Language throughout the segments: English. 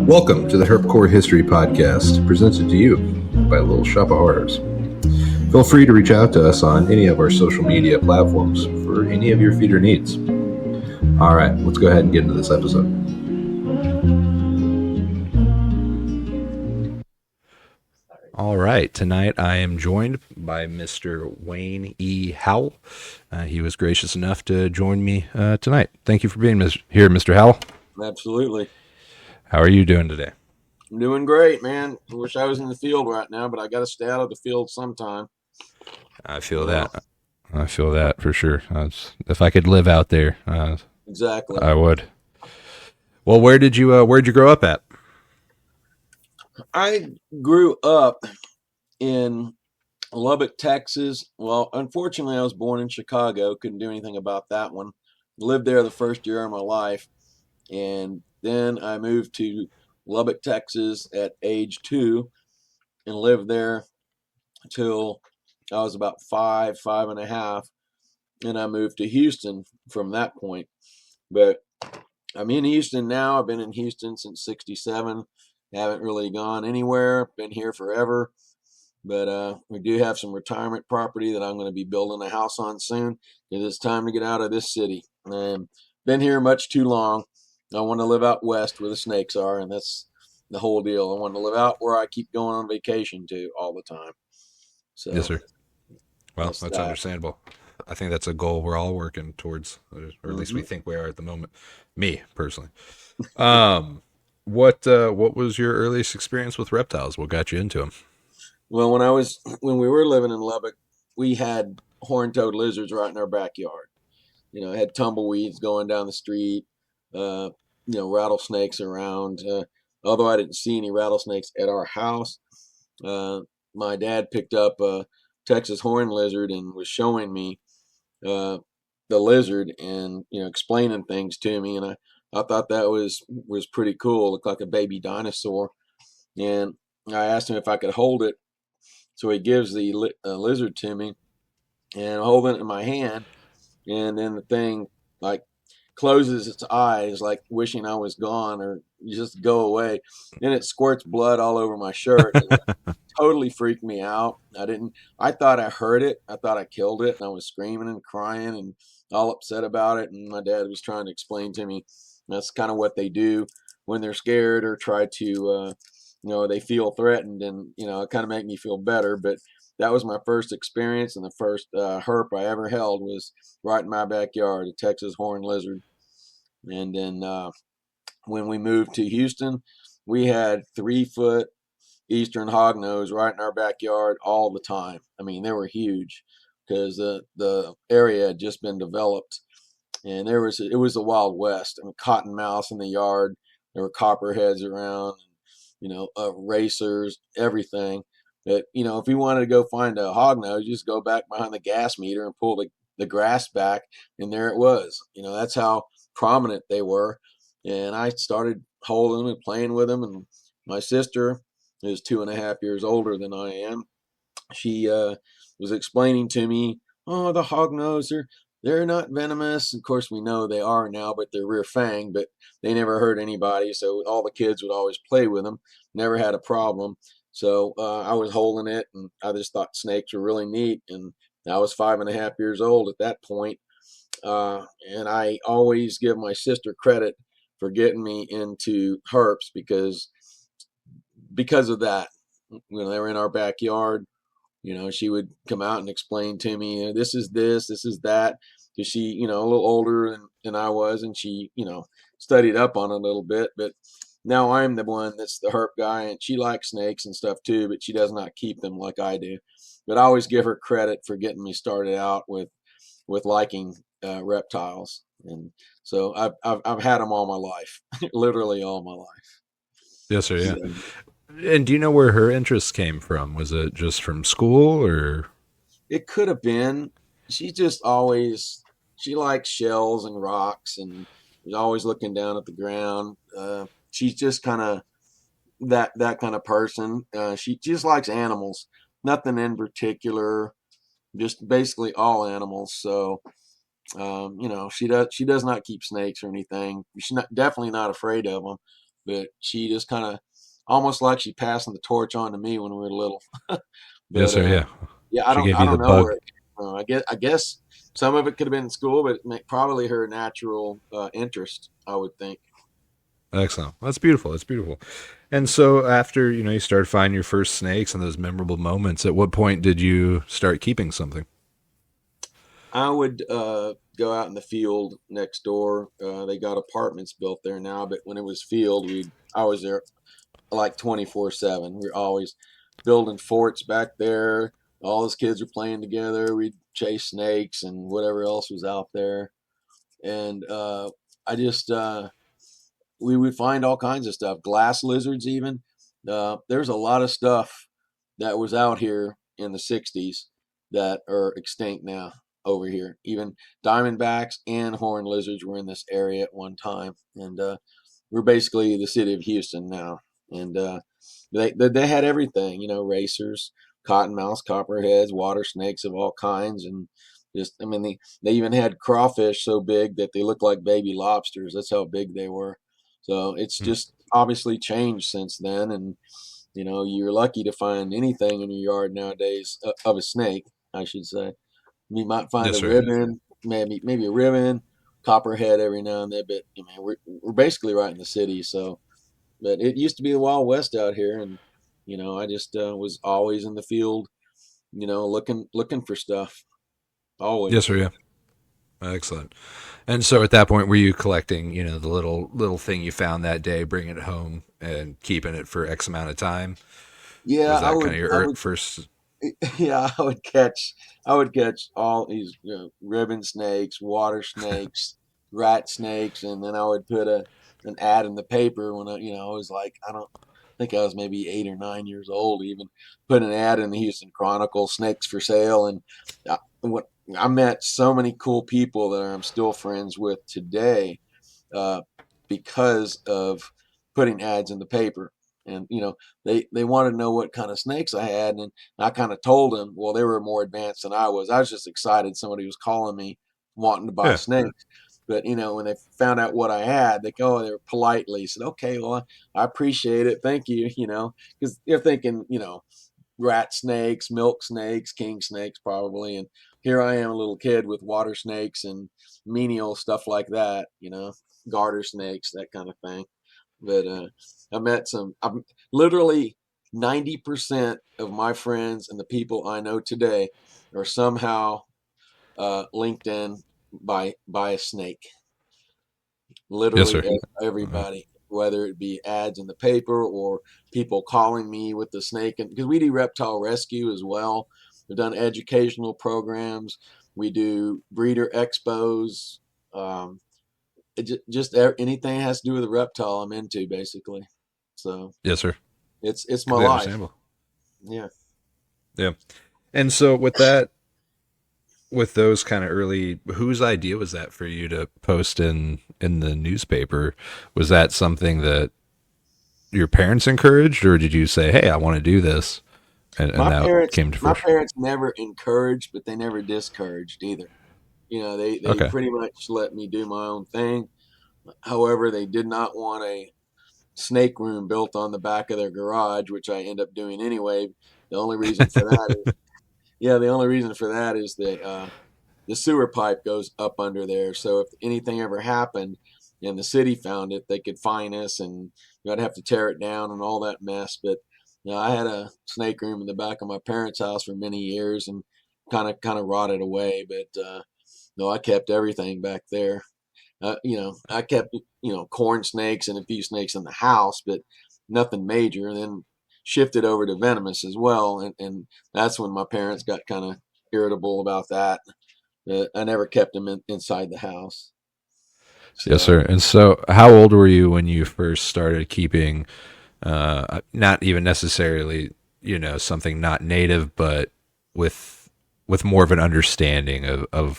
Welcome to the Herpcore History podcast, presented to you by Little Shop of Horrors. Feel free to reach out to us on any of our social media platforms for any of your feeder needs. All right, let's go ahead and get into this episode. All right, tonight I am joined by Mr. Wayne E. Howell. He was gracious enough to join me tonight. Thank you for being here, Mr. Howell. Absolutely. How are you doing today? I'm doing great, man. I wish I was in the field right now, but I got to stay out of the field sometime. I feel that. I feel that for sure. If I could live out there, Exactly. I would. Well, where'd you grow up at? I grew up in Lubbock, Texas. Well, unfortunately, I was born in Chicago. Couldn't do anything about that one. Lived there the first year of my life. And then I moved to Lubbock, Texas at age 2 and lived there until I was about 5.5. And I moved to Houston from that point. But I'm in Houston now. I've been in Houston since '67. Haven't really gone anywhere. Been here forever. But we do have some retirement property that I'm going to be building a house on soon because it's time to get out of this city. Been here much too long. I want to live out west where the snakes are, and that's the whole deal. I want to live out where I keep going on vacation to all the time. So, yes, sir. Well, that's that. understandable. I think that's a goal we're all working towards, or at least we think we are at the moment. Me, personally. What was your earliest experience with reptiles? What got you into them? Well, when we were living in Lubbock, we had horn-toed lizards right in our backyard. You know, had tumbleweeds going down the street. Rattlesnakes around. Although I didn't see any rattlesnakes at our house, my dad picked up a Texas horn lizard and was showing me the lizard and explaining things to me, and I thought that was pretty cool. It looked like a baby dinosaur, and I asked him if I could hold it. So he gives the lizard to me, and I'm holding it in my hand, and then the thing like closes its eyes, like wishing I was gone or just go away. And it squirts blood all over my shirt. It totally freaked me out. I thought I heard it. I thought I killed it, and I was screaming and crying and all upset about it. And my dad was trying to explain to me that's kind of what they do when they're scared or try to they feel threatened, and it kind of made me feel better. But that was my first experience, and the first herp I ever held was right in my backyard, a Texas horn lizard. And then when we moved to Houston, we had 3-foot eastern hognose right in our backyard all the time. I mean, they were huge because the area had just been developed, and it was the Wild West. I mean, cottonmouths in the yard. There were copperheads around. Racers, everything. That if you wanted to go find a hognose, you just go back behind the gas meter and pull the grass back, and there it was. That's how prominent they were. And I started holding them and playing with them. And my sister is 2.5 years older than I am. She was explaining to me, oh, the hognose, they're not venomous. Of course, we know they are now, but they're rear fang, but they never hurt anybody. So all the kids would always play with them. Never had a problem. So I was holding it, and I just thought snakes were really neat. And I was 5.5 years old at that point. And I always give my sister credit for getting me into herps because of that. They were in our backyard. She would come out and explain to me, this is this is that. Because she, a little older than I was, and she, studied up on it a little bit. But now I'm the one that's the herp guy, and she likes snakes and stuff too, but she does not keep them like I do. But I always give her credit for getting me started out with liking reptiles. And so I've had them all my life, literally all my life. Yes, sir. Yeah. So, and do you know where her interest came from? Was it just from school, or? It could have been. She likes shells and rocks, and is always looking down at the ground. She's just kind of that kind of person. She just likes animals, nothing in particular, just basically all animals. So, she does not keep snakes or anything. She's definitely not afraid of them. but she just kind of almost like she passing the torch on to me when we were little. Yes, But sir. Yeah. yeah, She gave I you the don't know bug. where it came from. I guess some of it could have been in school, but probably her natural interest, I would think. Excellent. That's beautiful. That's beautiful. And so after, you started finding your first snakes and those memorable moments, at what point did you start keeping something? I would go out in the field next door. They got apartments built there now, but when it was field, I was there like 24/7. We're always building forts back there. All those kids are playing together. We'd chase snakes and whatever else was out there. And I just we would find all kinds of stuff, glass lizards even. There's a lot of stuff that was out here in the 60s that are extinct now over here. Even diamondbacks and horned lizards were in this area at one time. And we're basically the city of Houston now. And they had everything, racers, cottonmouths, copperheads, water snakes of all kinds. And just, I mean, they even had crawfish so big that they looked like baby lobsters. That's how big they were. So it's Hmm. just obviously changed since then. And, you're lucky to find anything in your yard nowadays of a snake, I should say. You might find Yes, a sir. ribbon, maybe a ribbon, copperhead every now and then, but I mean, we're basically right in the city. So, but it used to be the Wild West out here, and I just was always in the field, looking for stuff, Yes, always. sir. Yeah. Excellent. And so at that point, were you collecting, the little thing you found that day, bringing it home and keeping it for X amount of time? Yeah, Was that kind of your I would, first? yeah, I would catch all these ribbon snakes, water snakes, rat snakes, and then I would put an ad in the paper when I was like, I don't think I was maybe 8 or 9 years old, even put an ad in the Houston Chronicle, snakes for sale, and what I met so many cool people that I'm still friends with today uh, because of putting ads in the paper. And they wanted to know what kind of snakes I had, and I kind of told them. Well, they were more advanced than I was. I was just excited somebody was calling me wanting to buy Yeah. snakes. But when they found out what I had, they were politely said, "Okay, well, I appreciate it, thank you." Because they're thinking, rat snakes, milk snakes, king snakes, probably. And here I am, a little kid with water snakes and menial stuff like that, garter snakes, that kind of thing. But I met I'm literally 90% of my friends and the people I know today are somehow linked in by a snake. Yes, Literally sir. Uh, everybody, whether it be ads in the paper or people calling me with the snake, and because we do reptile rescue as well. We've done educational programs. We do breeder expos. Um, just anything that has to do with a reptile, I'm into basically. So yes, sir. it's my Completely life. understandable. Yeah. Yeah. And so with that, with those kind of early, whose idea was that for you to post in the newspaper? Was that something that your parents encouraged, or did you say, "Hey, I want to do this," and My that parents, came to my fruition? parents never encouraged, but they never discouraged either. They Okay. pretty much let me do my own thing. However, they did not want a snake room built on the back of their garage, which I end up doing anyway. The only reason for that is, yeah, the only reason for that is the sewer pipe goes up under there. So if anything ever happened and the city found it, they could fine us, and I'd have to tear it down and all that mess. But I had a snake room in the back of my parents' house for many years and kind of rotted away. But no, I kept everything back there. I kept corn snakes and a few snakes in the house, but nothing major. And then shifted over to venomous as well, and that's when my parents got kind of irritable about that. I never kept them inside the house. Yes, So sir. And so, how old were you when you first started keeping? Not even necessarily, something not native, but with more of an understanding of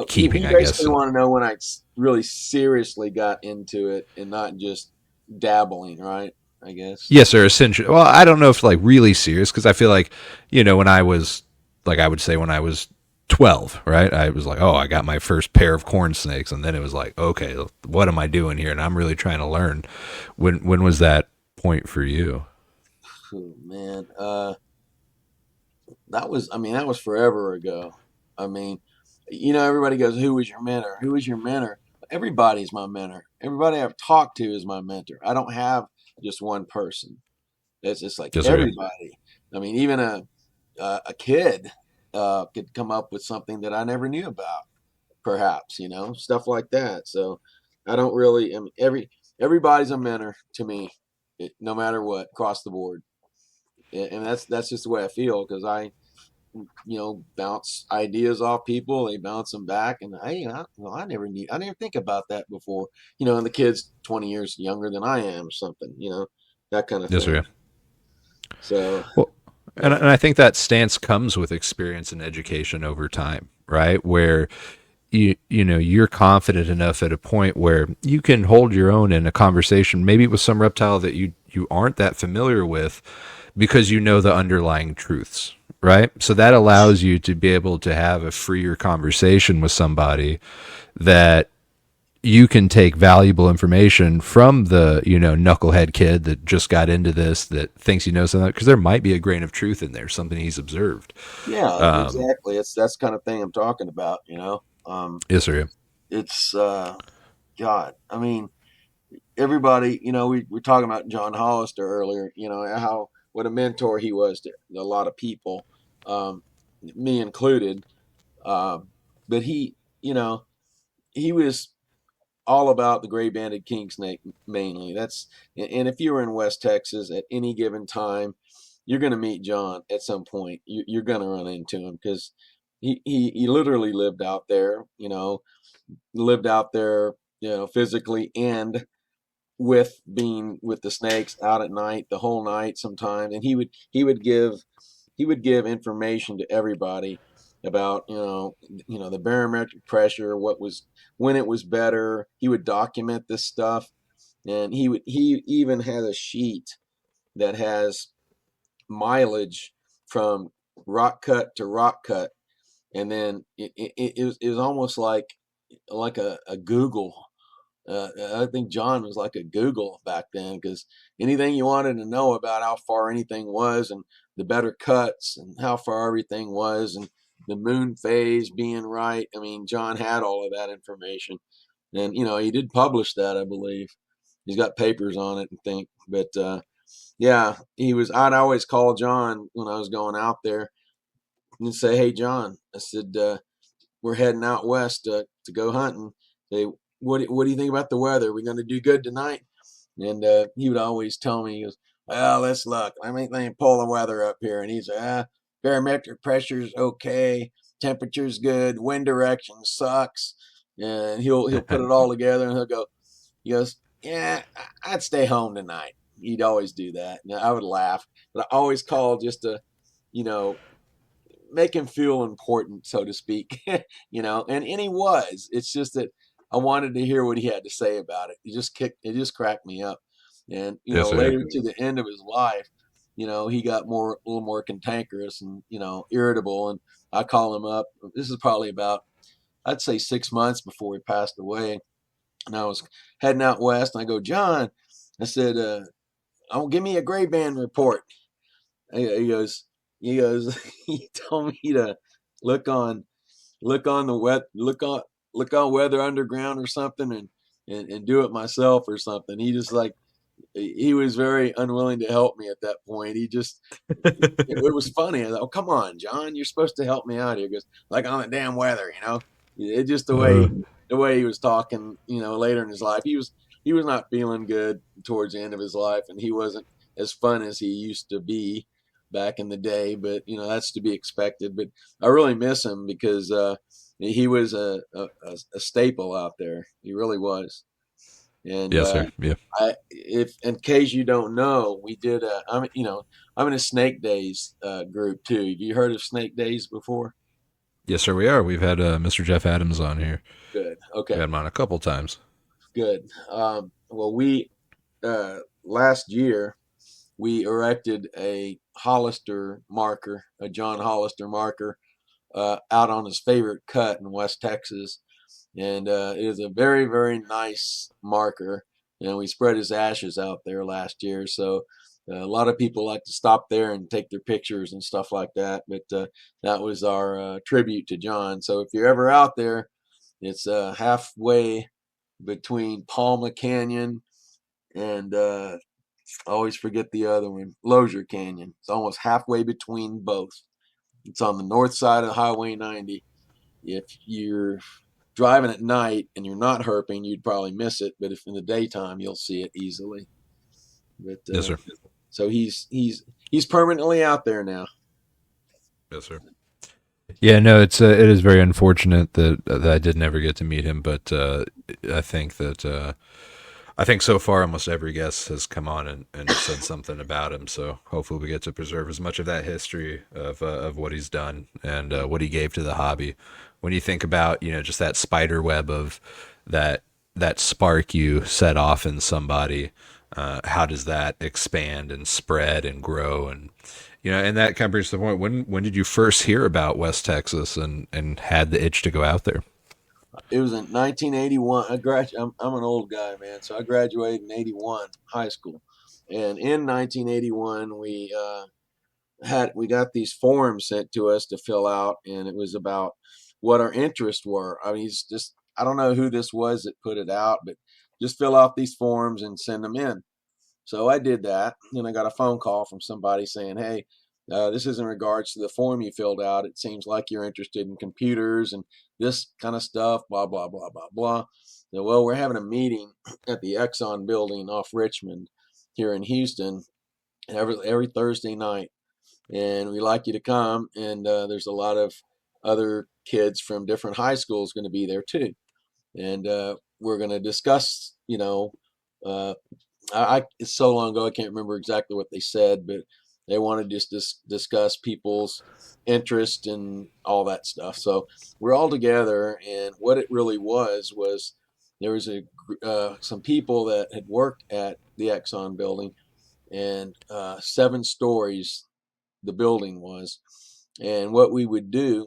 keeping, you I guess. basically want to know when I really seriously got into it and not just dabbling, right? I guess. Yes, sir. Essentially, well, I don't know if like really serious because I feel like when I was like I would say when I was 12, right? I was like, oh, I got my first pair of corn snakes, and then it was like, okay, what am I doing here? And I'm really trying to learn. When was that point for you? Oh, man, that was forever ago. I mean, everybody goes, "Who was your mentor? Who was your mentor?" Everybody's my mentor. Everybody I've talked to is my mentor. I don't have just one person. It's just like Yes, sir. everybody. I mean, even a kid could come up with something that I never knew about, perhaps, stuff like that. So I don't really. I mean, everybody's a mentor to me, no matter what, across the board. And that's just the way I feel, because I bounce ideas off people. They bounce them back, and I I didn't think about that before. And the kid's 20 years younger than I am, or something. That kind of Yes, thing. sir. So Well, and yeah, I think that stance comes with experience and education over time, right? Where you're confident enough at a point where you can hold your own in a conversation, maybe with some reptile that you aren't that familiar with, because you know the underlying truths, right? So that allows you to be able to have a freer conversation with somebody that you can take valuable information from the knucklehead kid that just got into this, that thinks he knows something, because there might be a grain of truth in there, something he's observed. yeah, um exactly. That's kind of thing I'm talking about. yes, sir. It's God. I mean, everybody. We're talking about John Hollister earlier. How what a mentor he was to a lot of people, me included. Um, but he was all about the gray banded king snake mainly. And if you were in West Texas at any given time, you're going to meet John at some point. You're going to run into him, because he literally lived out there, physically, and with being with the snakes out at night, the whole night sometimes. And he would give information to everybody about the barometric pressure, when it was better. He would document this stuff, and he even has a sheet that has mileage from rock cut to rock cut. And then it was almost like a Google. I think John was like a Google back then, because anything you wanted to know about how far anything was, and the better cuts, and how far everything was, and the moon phase being right. I mean, John had all of that information, and he did publish that, I believe. He's got papers on it, I think. But yeah, he was. I'd always call John when I was going out there and say, "Hey, John," I said, "we're heading out west to go hunting. Say, what do you think about the weather? Are we going to do good tonight?" And he would always tell me, he goes, "Well, let's look. I mean, they pull the weather up here." And he's barometric pressure's okay, temperature's good, wind direction sucks. And he'll put it all together, and he goes, "Yeah, I'd stay home tonight." He'd always do that. And I would laugh, but I always call just to, you know, make him feel important, so to speak. And he was. It's just that I wanted to hear what he had to say about it. It just cracked me up. And Yes, sir. later to the end of his life, he got a little more cantankerous and irritable. And I call him up. This is probably about, I'd say, 6 months before he passed away. And I was heading out west, and I go, "John," I said, "I'll give me a gray band report." He goes, he told me to look on, the wet, look on Weather Underground or something, and do it myself or something. He was very unwilling to help me at that point. It was funny. I thought, "Oh, come on, John, you're supposed to help me out here." Because, like, on the damn weather, it just Uh, the way he was talking, later in his life, he was not feeling good towards the end of his life, and he wasn't as fun as he used to be back in the day. But that's to be expected. But I really miss him, because he was a staple out there. He really was. And yes, sir. Yeah. if in case you don't know, we did. I'm in a Snake Days group too. You heard of Snake Days before? Yes, sir. We are. We've had Mr. Jeff Adams on here. Good. We Okay. had him on a couple times. Good. Well, we last year we erected a Hollister marker, a John Hollister marker, out on his favorite cut in West Texas. And it is a very, very nice marker. And we spread his ashes out there last year. So a lot of people like to stop there and take their pictures and stuff like that. But that was our tribute to John. So if you're ever out there, it's halfway between Palma Canyon and I always forget the other one, Lozier Canyon. It's almost halfway between both. It's on the north side of Highway 90. If you're driving at night and you're not herping, you'd probably miss it. But if in the daytime, you'll see it easily. But Yes, sir. so he's permanently out there now. Yes, sir. Yeah, no, it is very unfortunate that I did never get to meet him, but I think that I think so far almost every guest has come on and said something about him. So hopefully we get to preserve as much of that history of what he's done and what he gave to the hobby. When you think about just that spider web of that spark you set off in somebody, how does that expand and spread and grow and that kind of brings to the point. When did you first hear about West Texas and had the itch to go out there? It was in 1981. I'm an old guy, man. So I graduated in 81 high school. And in 1981, we got these forms sent to us to fill out. And it was about what our interests were. I mean, I don't know who this was that put it out, but just fill out these forms and send them in. So I did that, and I got a phone call from somebody saying, "Hey, this is in regards to the form you filled out. It seems like you're interested in computers and this kind of stuff, blah, blah, blah, blah, blah." So, well, we're having a meeting at the Exxon building off Richmond here in Houston every Thursday night, and we'd like you to come. And there's a lot of other kids from different high schools going to be there too. And we're going to discuss, uh, it's so long ago I can't remember exactly what they said, but they wanted to just discuss people's interest and all that stuff. So we're all together, and what it really was there was some people that had worked at the Exxon building, and 7 stories the building was. And what we would do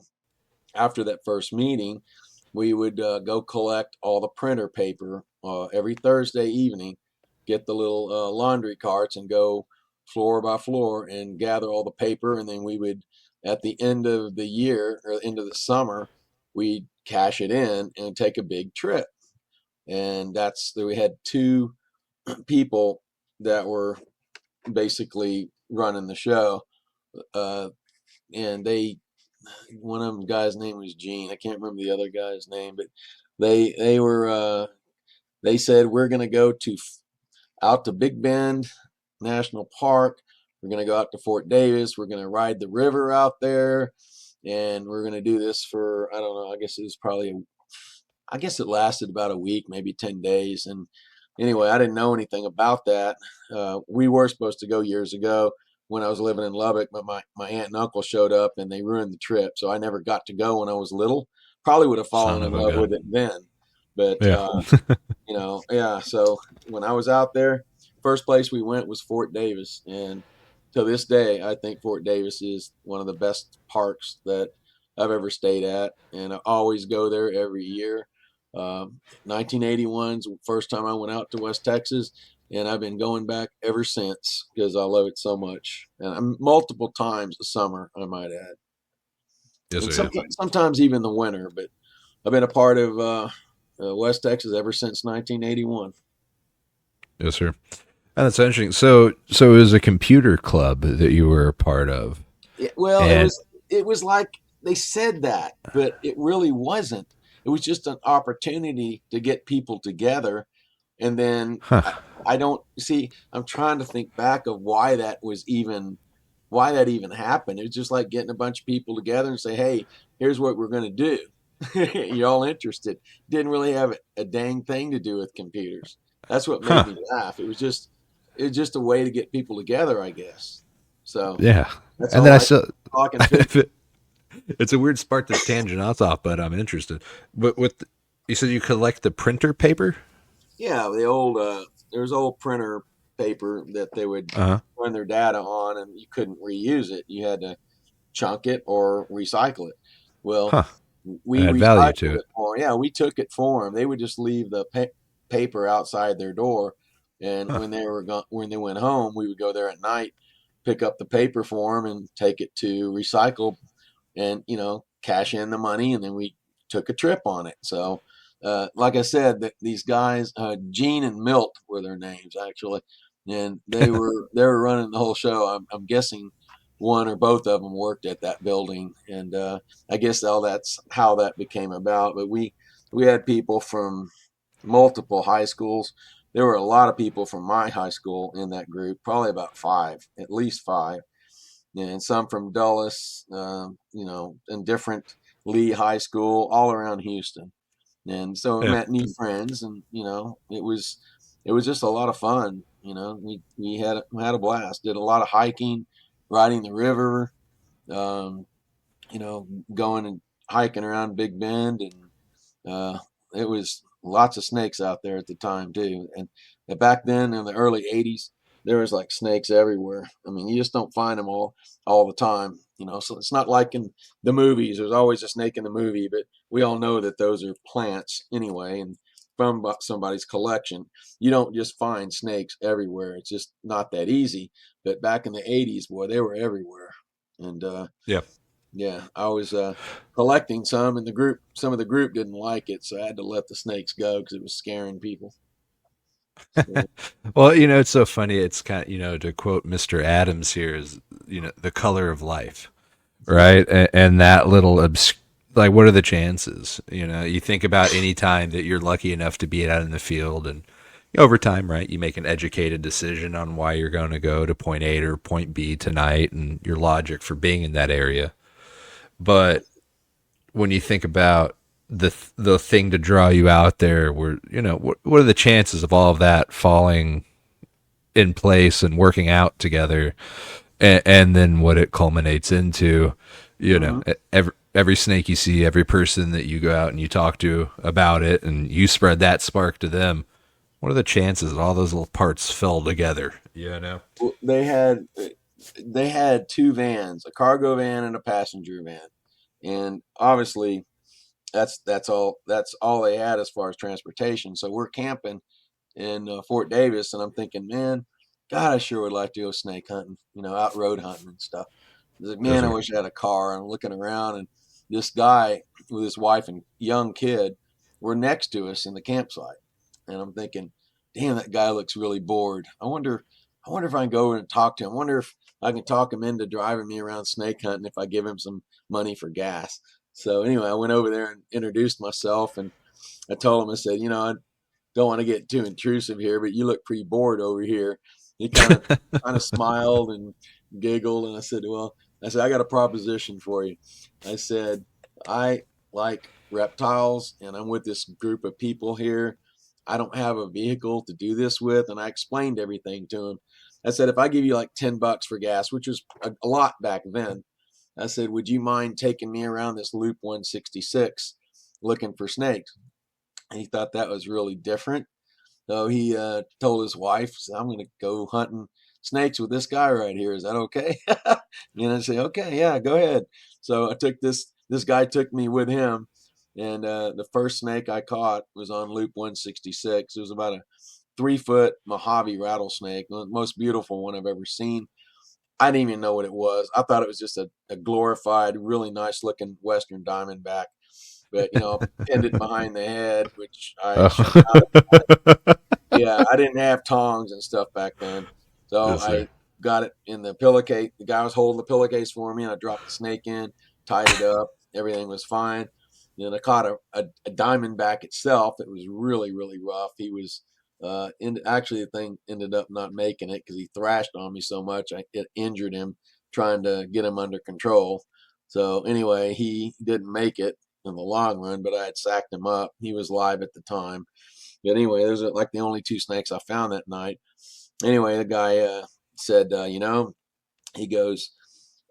after that first meeting, we would go collect all the printer paper every Thursday evening, get the little laundry carts and go floor by floor and gather all the paper. And then we would, at the end of the year or end of the summer, we'd cash it in and take a big trip. And we had 2 people that were basically running the show. And one of them guys' name was Gene. I can't remember the other guy's name, but they said, we're going to go out to Big Bend National Park. We're going to go out to Fort Davis. We're going to ride the river out there, and we're going to do this for, I don't know, I guess it lasted about a week, maybe 10 days. And anyway, I didn't know anything about that. We were supposed to go years ago when I was living in Lubbock, but my aunt and uncle showed up and they ruined the trip. So I never got to go when I was little. Probably would have fallen in love with it then. But, yeah. So when I was out there, first place we went was Fort Davis. And to this day, I think Fort Davis is one of the best parks that I've ever stayed at. And I always go there every year. 1981's the first time I went out to West Texas, and I've been going back ever since because I love it so much. And multiple times a summer, I might add. Yes, sometimes even the winter, but I've been a part of West Texas ever since 1981. Yes, sir. And that's interesting. So it was a computer club that you were a part of. It was like they said that, but it really wasn't. It was just an opportunity to get people together. And then I don't see, I'm trying to think back of why that even happened. It was just like getting a bunch of people together and say, hey, here's what we're going to do. You're all interested. Didn't really have a dang thing to do with computers. That's what made me laugh. It was just a way to get people together, I guess. So yeah. That's and then I still talking. It's a weird spark this tangent off, but I'm interested. But you said you collect the printer paper? Yeah, there was old printer paper that they would run their data on, and you couldn't reuse it. You had to chunk it or recycle it. Well, Huh. we Add value recycled to it. it for 'em. Yeah, we took it for them. They would just leave the paper outside their door, and Huh. when they went home, we would go there at night, pick up the paper for them, and take it to recycle, and cash in the money, and then we took a trip on it. So, like I said, these guys, Gene and Milt were their names actually, and they were running the whole show. I'm guessing one or both of them worked at that building, and I guess all that's how that became about. But we had people from multiple high schools. There were a lot of people from my high school in that group, probably about five, at least five, and some from Dulles, and different Lee High School all around Houston. And so I Yeah. met new friends, and it was just a lot of fun. We had a blast. Did a lot of hiking, riding the river, um, going and hiking around Big Bend, and it was lots of snakes out there at the time too. And back then in the early '80s, there was like snakes everywhere. I mean, you just don't find them all the time. So it's not like in the movies. There's always a snake in the movie, but we all know that those are plants anyway, and from somebody's collection. You don't just find snakes everywhere. It's just not that easy. But back in the '80s, boy, they were everywhere. And Yeah. yeah, I was collecting some, and some of the group didn't like it, so I had to let the snakes go because it was scaring people. So, Well, it's so funny. It's kind of, to quote Mr. Adams here is, the color of life, right? And that little like, what are the chances? You think about any time that you're lucky enough to be out in the field, and over time, right, you make an educated decision on why you're going to go to point A or point B tonight, and your logic for being in that area. But when you think about the thing to draw you out there, where what are the chances of all of that falling in place and working out together, and then what it culminates into, mhm. every snake you see, every person that you go out and you talk to about it, and you spread that spark to them. What are the chances that all those little parts fell together? Well, they had two vans, a cargo van and a passenger van, and obviously that's all they had as far as transportation. So we're camping in Fort Davis, and I'm thinking, man, God, I sure would like to go snake hunting, out road hunting and stuff. I was like, Yes, man, I sir. wish I had a car. I'm looking around, and this guy with his wife and young kid were next to us in the campsite, and I'm thinking, damn, that guy looks really bored. I wonder if I can go over and talk to him. I wonder if I can talk him into driving me around snake hunting if I give him some money for gas. So anyway, I went over there and introduced myself, and I told him, I said, I don't want to get too intrusive here, but you look pretty bored over here. He kind of smiled and giggled, and I said, I got a proposition for you. I said, I like reptiles, and I'm with this group of people here. I don't have a vehicle to do this with, and I explained everything to him. I said, if I give you like $10 for gas, which was a lot back then, I said, would you mind taking me around this Loop 166 looking for snakes? And he thought that was really different. So he told his wife, I'm going to go hunting snakes with this guy right here. Is that okay? I say, okay, yeah, go ahead. So I took this guy took me with him. And the first snake I caught was on Loop 166. It was about a 3-foot Mojave rattlesnake, the most beautiful one I've ever seen. I didn't even know what it was. I thought it was just a glorified, really nice looking Western Diamondback. But, pinned it behind the head, which I should not have. Oh. Yeah, I didn't have tongs and stuff back then. So Yes, sir. I got it in the pillowcase. The guy was holding the pillowcase for me, and I dropped the snake in, tied it up. Everything was fine. Then I caught a diamondback itself. It was really, really rough. He was, actually, the thing ended up not making it because he thrashed on me so much. It injured him trying to get him under control. So anyway, he didn't make it in the long run, but I had sacked him up. He was live at the time. But anyway, those are like the only two snakes I found that night. Anyway, the guy said, he goes,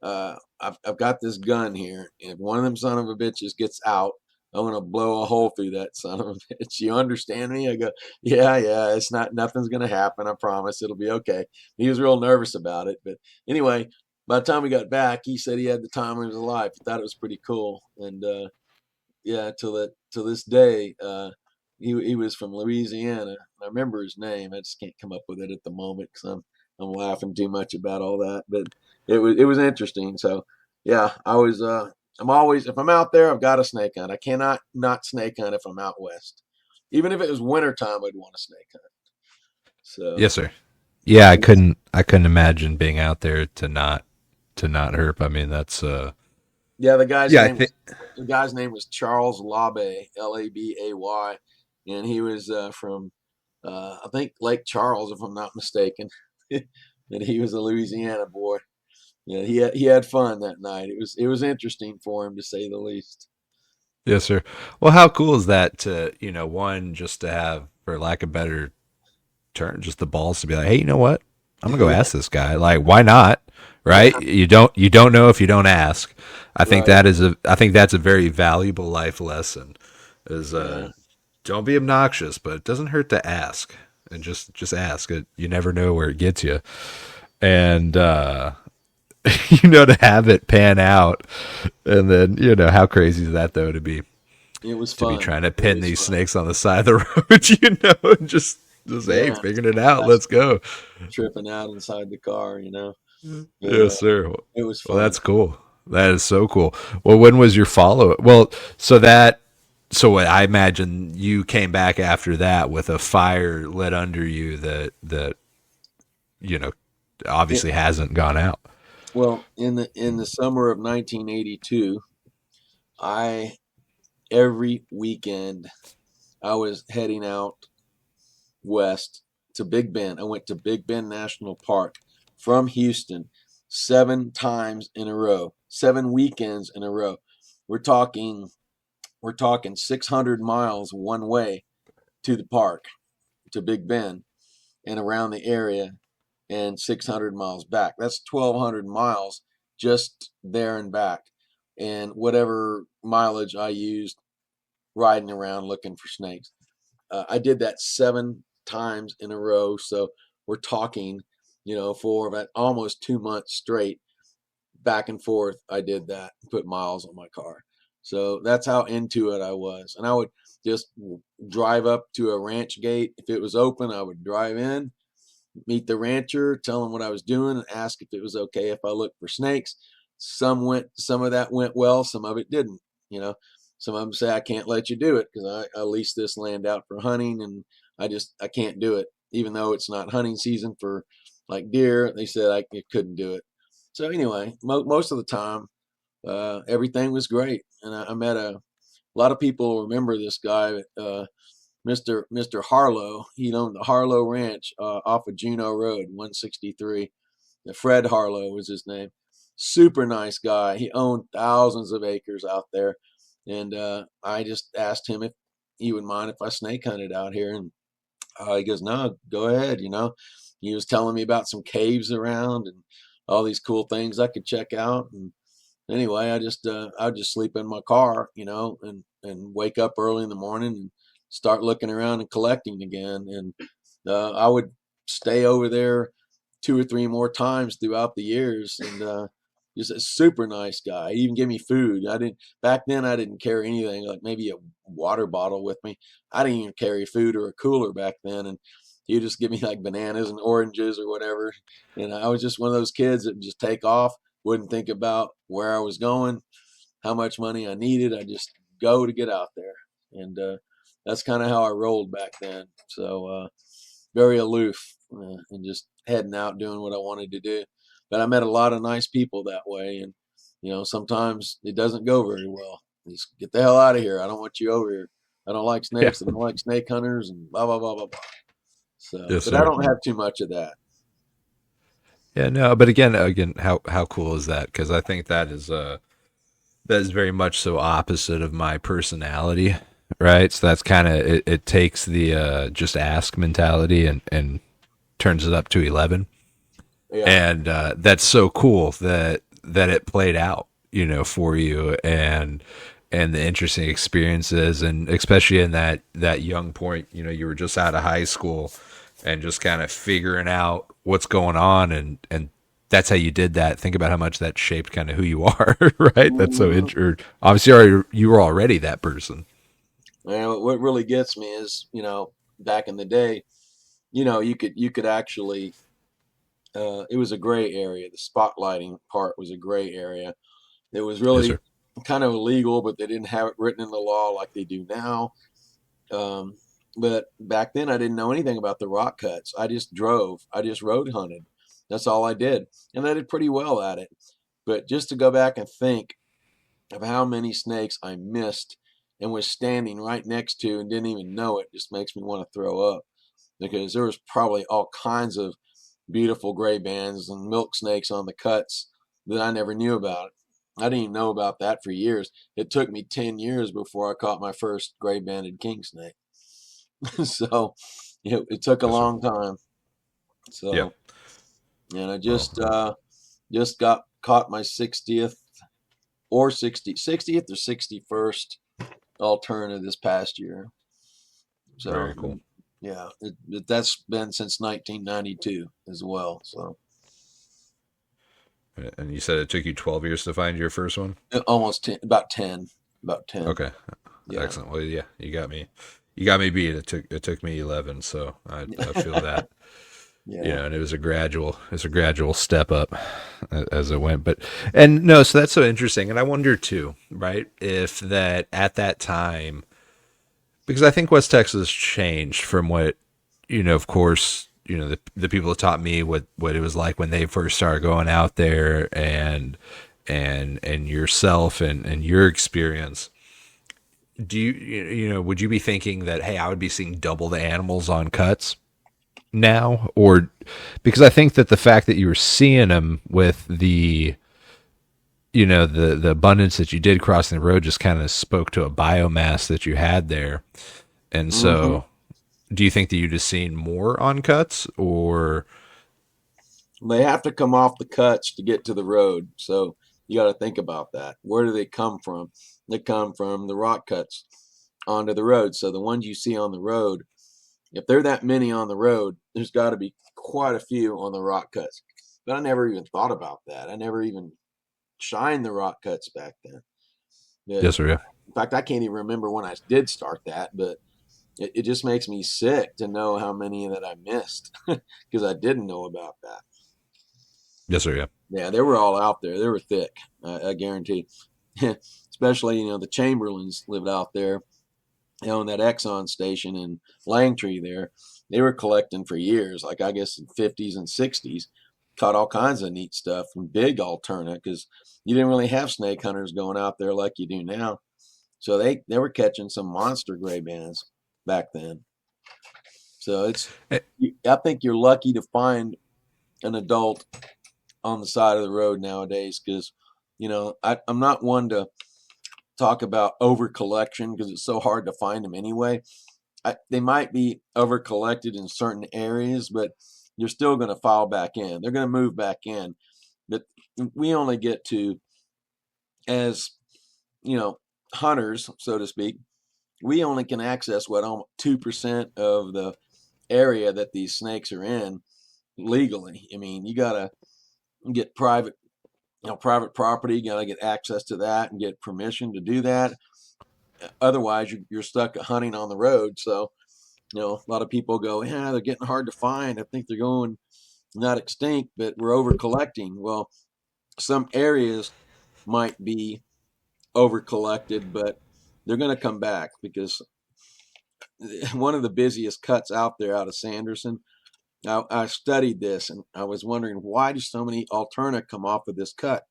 I've got this gun here. And if one of them son of a bitches gets out, I'm going to blow a hole through that son of a bitch. You understand me? I go, yeah, nothing's going to happen. I promise it'll be okay. He was real nervous about it. But anyway, by the time we got back, he said he had the time of his life. He thought it was pretty cool. And yeah, till this day, he was from Louisiana. I remember his name. I just can't come up with it at the moment because I'm laughing too much about all that. But it was interesting. So yeah, I'm always, if I'm out there, I've got a snake hunt. I cannot not snake hunt if I'm out west. Even if it was wintertime, I'd want to snake hunt. So Yes, sir. Yeah, I couldn't imagine being out there to not herp. I mean, that's yeah, yeah, I think the guy's name was Charles Labay, Labay, and he was from I think Lake Charles, if I'm not mistaken. And he was a Louisiana boy. Yeah, he had fun that night. It was interesting for him to say the least. yes, sir. Well, how cool is that to, one, just to have, for lack of better term, just the balls to be like, hey, you know what? I'm gonna go Yeah, ask this guy. Like, why not? yeah, Right? You don't know if you don't ask. right. I think that's a very valuable life lesson. Is Yeah, don't be obnoxious, but it doesn't hurt to ask. And just ask it. You never know where it gets you. And to have it pan out, and then how crazy is that though, it was to be fun. trying to It pin was these fun. snakes on the side of the road, and just hey, Yeah, figuring it out, that's let's go. tripping out inside the car, But Yes, sir. it was Well, fun. that's cool. That is so cool. Well, when was your follow? Well, what, I imagine you came back after that with a fire lit under you that you know It, obviously hasn't gone out. well, in the summer of 1982, I every weekend I was heading out west to Big Bend. I went to Big Bend National Park from Houston 7 times in a row, 7 weekends in a row. We're talking we're talking 600 miles one way to the park, to Big Bend and around the area, and 600 miles back. That's 1,200 miles just there and back, and whatever mileage I used riding around looking for snakes. I did that 7 times in a row. So we're talking, for about almost 2 months straight, back and forth. I did that, put miles on my car. So that's how into it I was. And I would just drive up to a ranch gate. If it was open, I would drive in, meet the rancher, tell him what I was doing, and ask if it was okay if I looked for snakes. Some of that went well, some of it didn't. You know, some of them say I can't let you do it because I lease this land out for hunting, and I can't do it, even though it's not hunting season for like deer. They said I couldn't do it. So anyway, most of the time, everything was great, and I met a lot of people remember this guy. Mr. Harlow. He owned the Harlow Ranch off of Juneau Road, 163. Fred Harlow was his name. Super nice guy. He owned thousands of acres out there, and I just asked him if he would mind if I snake hunted out here, and he goes, "No, go ahead." He was telling me about some caves around and all these cool things I could check out, and anyway, I would just sleep in my car, and wake up early in the morning and start looking around and collecting again. And I would stay over there 2 or 3 more times throughout the years, and just a super nice guy. He even gave me food. I didn't Back then. I didn't carry anything, like maybe a water bottle with me. I didn't even carry food or a cooler back then, and he would just give me like bananas and oranges or whatever. And I was just one of those kids that would just take off, wouldn't think about where I was going, how much money I needed. I just go to get out there, and that's kind of how I rolled back then. So very aloof, and just heading out doing what I wanted to do. But I met a lot of nice people that way, and sometimes it doesn't go very well. Just get the hell out of here. I don't want you over here. I don't like Yeah. snakes. I don't like snake hunters, and blah blah blah blah blah. So, Yes, but I sir. don't have too much of that. Yeah, no, but again, how cool is that? Because I think that is very much so opposite of my personality, right? So that's kind of it takes the just ask mentality and turns it up to 11. Yeah, And that's so cool that it played out, for you, and the interesting experiences, and especially in that young point, you were just out of high school and just kind of figuring out what's going on, and that's how you did that. Think about how much that shaped kind of who you are, right? That's so Mhm. obviously you were already that person. And what really gets me is, back in the day, you could actually, it was a gray area. The spotlighting part was a gray area. It was Yes, really sir. kind of illegal, but they didn't have it written in the law like they do now. Um, but back then, I didn't know anything about the rock cuts. I just drove. I just road hunted. That's all I did, and I did pretty well at it. But just to go back and think of how many snakes I missed and was standing right next to and didn't even know it just makes me want to throw up, because there was probably all kinds of beautiful gray bands and milk snakes on the cuts that I never knew about. I didn't even know about that for years. It took me 10 years before I caught my first gray banded king snake. So it took a Yes, sir. long time. Yeah. So, and I Well, just got caught my 60th or 60th or 61st alternative this past year. So, very cool. yeah, that's been since 1992 as well. So, And you said it took you 12 years to find your first one? almost 10, about 10, about 10. Okay. Yeah. Excellent. Well, yeah, you got me. You got me beat. It took me 11, so I feel that. Yeah. And it was a gradual step up as it went. But and no, so that's so interesting. And I wonder too, right? If that at that time, because I think West Texas changed from what, of course, the people that taught me what it was like when they first started going out there, and yourself and your experience. Do would you be thinking that, hey, I would be seeing double the animals on cuts now? Or because I think that the fact that you were seeing them with the abundance that you did crossing the road just kind of spoke to a biomass that you had there. And Hmm. so do you think that you just seen more on cuts, or They have to come off the cuts to get to the road. So you got to think about that. Where do they come from? They come from the rock cuts onto the road. So the ones you see on the road, if there are that many on the road, there's got to be quite a few on the rock cuts. But I never even thought about that. I never even shined the rock cuts back then. But yes or yeah? in fact, I can't even remember when I did start that. But it just makes me sick to know how many that I missed because I didn't know about that. Yes or yeah? Yeah, they were all out there. They were thick, I guarantee. Especially, the Chamberlains lived out there, on that Exxon station in Langtree there. They were collecting for years, like I guess in 50s and 60s. Caught all kinds of neat stuff and big alterna because you didn't really have snake hunters going out there like you do now. So they were catching some monster gray bands back then. So Eh, I think you're lucky to find an adult on the side of the road nowadays because, I'm not one to talk about over collection because it's so hard to find them anyway. They might be over collected in certain areas, but you're still going to file back in. They're going to move back in. But we only get to, as, you know, hunters, so to speak, we only can access what, almost 2% of the area that these snakes are in legally. I mean, you got to get private property. You got to get access to that and get permission to do that. Otherwise, you're stuck hunting on the road. So, a lot of people go, yeah, they're getting hard to find. I think they're going not extinct, but we're over collecting. Well, some areas might be over collected, but they're going to come back because one of the busiest cuts out there out of Sanderson. I studied this and I was wondering, why do so many alterna come off of this cut?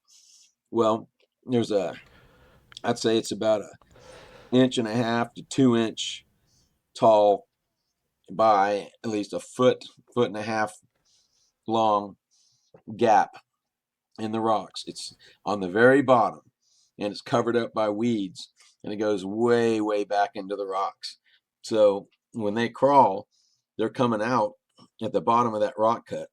Well, there's I'd say it's about an inch and a half to 2 inch tall by at least a foot and a half long gap in the rocks. It's on the very bottom and it's covered up by weeds and it goes way, way back into the rocks. So when they crawl, they're coming out at the bottom of that rock cut.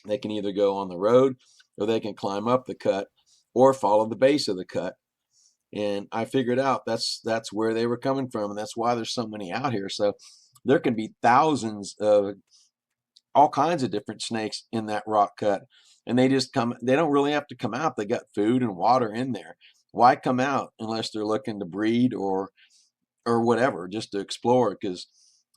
They can either go on the road or they can climb up the cut or follow the base of the cut. And I figured out that's where they were coming from, and that's why there's so many out here. So there can be thousands of all kinds of different snakes in that rock cut. and they just come. They don't really have to come out. They got food and water in there. Why come out unless they're looking to breed or whatever, just to explore? Because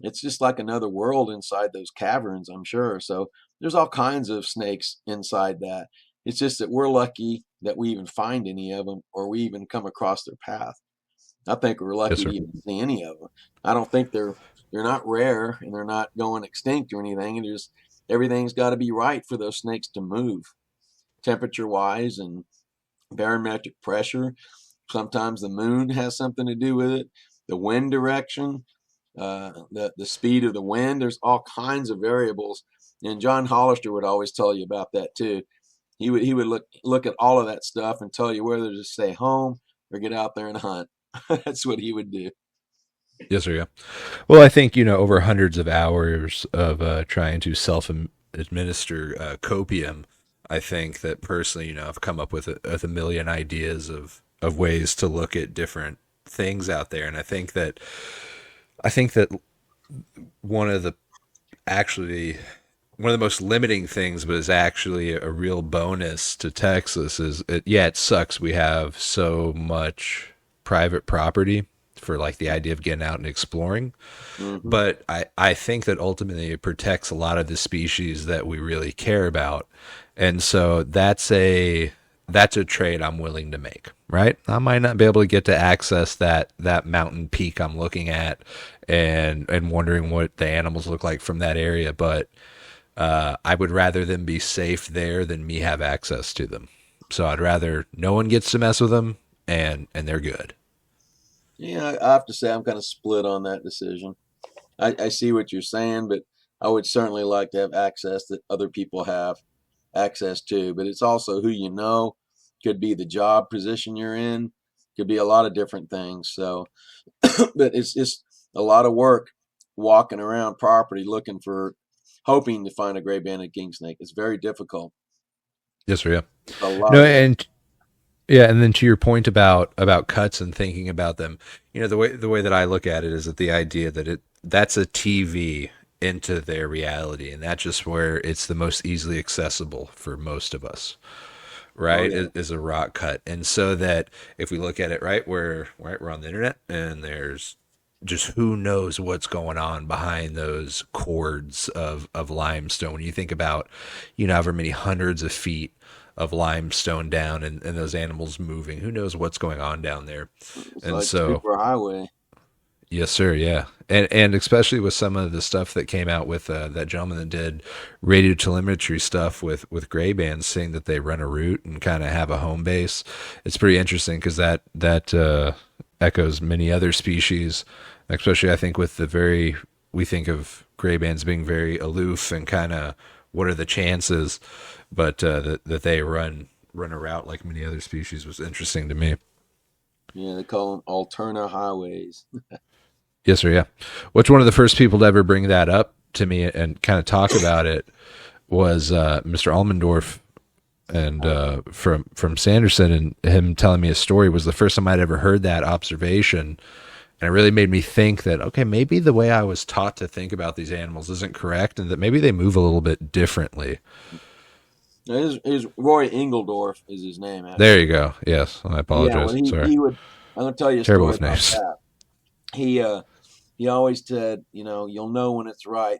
it's just like another world inside those caverns, I'm sure. So there's all kinds of snakes inside that. It's just that we're lucky that we even find any of them, or we even come across their path. I think we're Yes, lucky to sir. even see any of them. I don't think they're not rare, and they're not going extinct or anything. It just everything's got to be right for those snakes to move, temperature wise and barometric pressure. Sometimes the moon has something to do with it. The wind direction, the speed of the wind. There's all kinds of variables, and John Hollister would always tell you about that too. He would look at all of that stuff and tell you whether to stay home or get out there and hunt. That's what he would do. Yes, sir. Yeah. Well, I think, over hundreds of hours of trying to self administer copium, I think that personally, I've come up with a million ideas of ways to look at different things out there. And I think that one of the actually one of the most limiting things, but is actually a real bonus to Texas, is it sucks we have so much private property for like the idea of getting out and exploring. Hmm. But I think that ultimately it protects a lot of the species that we really care about. And so that's a trade I'm willing to make, right? I might not be able to get to access that mountain peak I'm looking at and wondering what the animals look like from that area, but I would rather them be safe there than me have access to them. So I'd rather no one gets to mess with them and they're good. Yeah, I have to say I'm kind of split on that decision. I see what you're saying, but I would certainly like to have access that other people have access to. But it's also who you know, could be the job position you're in, could be a lot of different things. So, but it's just a lot of work walking around property looking for, hoping to find a gray banded king snake. It's very difficult. Yes, sir. Yeah. It's a lot No, of work. and yeah, and then to your point about cuts and thinking about them, the way that I look at it is that the idea that that's a TV into their reality, and that's just where it's the most easily accessible for most of us, Oh right? yeah. Is a rock cut, and so that if we look at it we're on the internet, and there's just who knows what's going on behind those cords of limestone. When you think about, however many hundreds of feet of limestone down and those animals moving, who knows what's going on down there. It's And like so, super highway. yes, sir, yeah. And especially with some of the stuff that came out with that gentleman that did radio telemetry stuff with gray bands, saying that they run a route and kind of have a home base. It's pretty interesting because that echoes many other species, especially I think with we think of gray bands being very aloof and kind of what are the chances, but that they run a route like many other species was interesting to me. Yeah, they call them alterna highways. Yes, sir. Yeah. Which one of the first people to ever bring that up to me and kind of talk about it was Mr. Almendorf, and from Sanderson, and him telling me a story was the first time I'd ever heard that observation. And it really made me think that, okay, maybe the way I was taught to think about these animals isn't correct, and that maybe they move a little bit differently. His Roy Engeldorf is his name, There actually. you go. Yes, I Yeah, well, apologize. Sorry. he would. I'm gonna tell you a Terrible story with about names. that. He he always said, you'll know when it's right.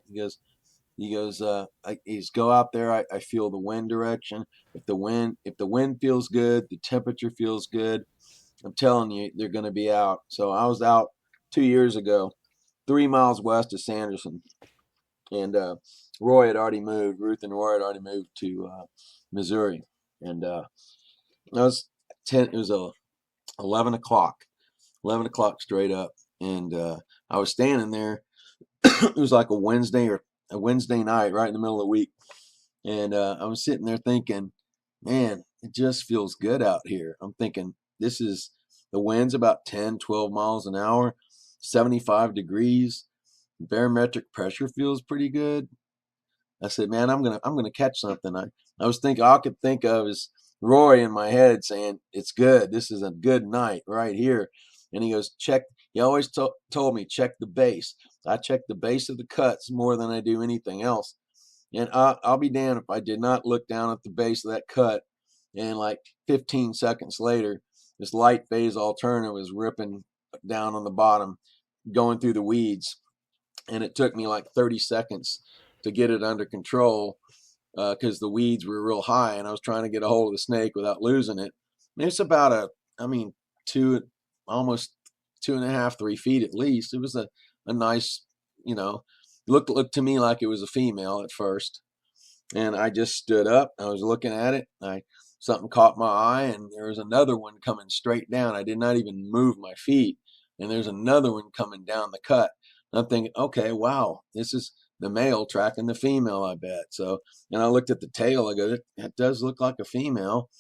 He's go out there. I feel the wind direction. If the wind feels good, the temperature feels good. I'm telling you, they're gonna be out. So I was out 2 years ago, 3 miles west of Sanderson, and Roy had already moved. Ruth and Roy had already moved to Missouri, and I was 10. It was 11 o'clock, 11 o'clock straight up, and I was standing there. It was like a Wednesday night, right in the middle of the week, and I was sitting there thinking, man, it just feels good out here. I'm thinking the wind's about 10, 12 miles an hour, 75 degrees. Barometric pressure feels pretty good. I said, man, I'm gonna catch something. I was thinking all I could think of is Roy in my head saying, it's good. This is a good night right here. And he goes, check. He always told me, check the base. I check the base of the cuts more than I do anything else. And I'll be damned if I did not look down at the base of that cut, and like 15 seconds later, this light phase alterna was ripping down on the bottom, going through the weeds, and it took me like 30 seconds to get it under control because the weeds were real high, and I was trying to get a hold of the snake without losing it. And it's about almost 2.5, 3 feet at least. It was a nice, looked to me like it was a female at first. And I just stood up. I was looking at it. Something caught my eye, and there was another one coming straight down. I did not even move my feet, and there's another one coming down the cut. And I'm thinking, okay, wow, this is the male tracking the female, I bet. So, and I looked at the tail. I go, that does look like a female,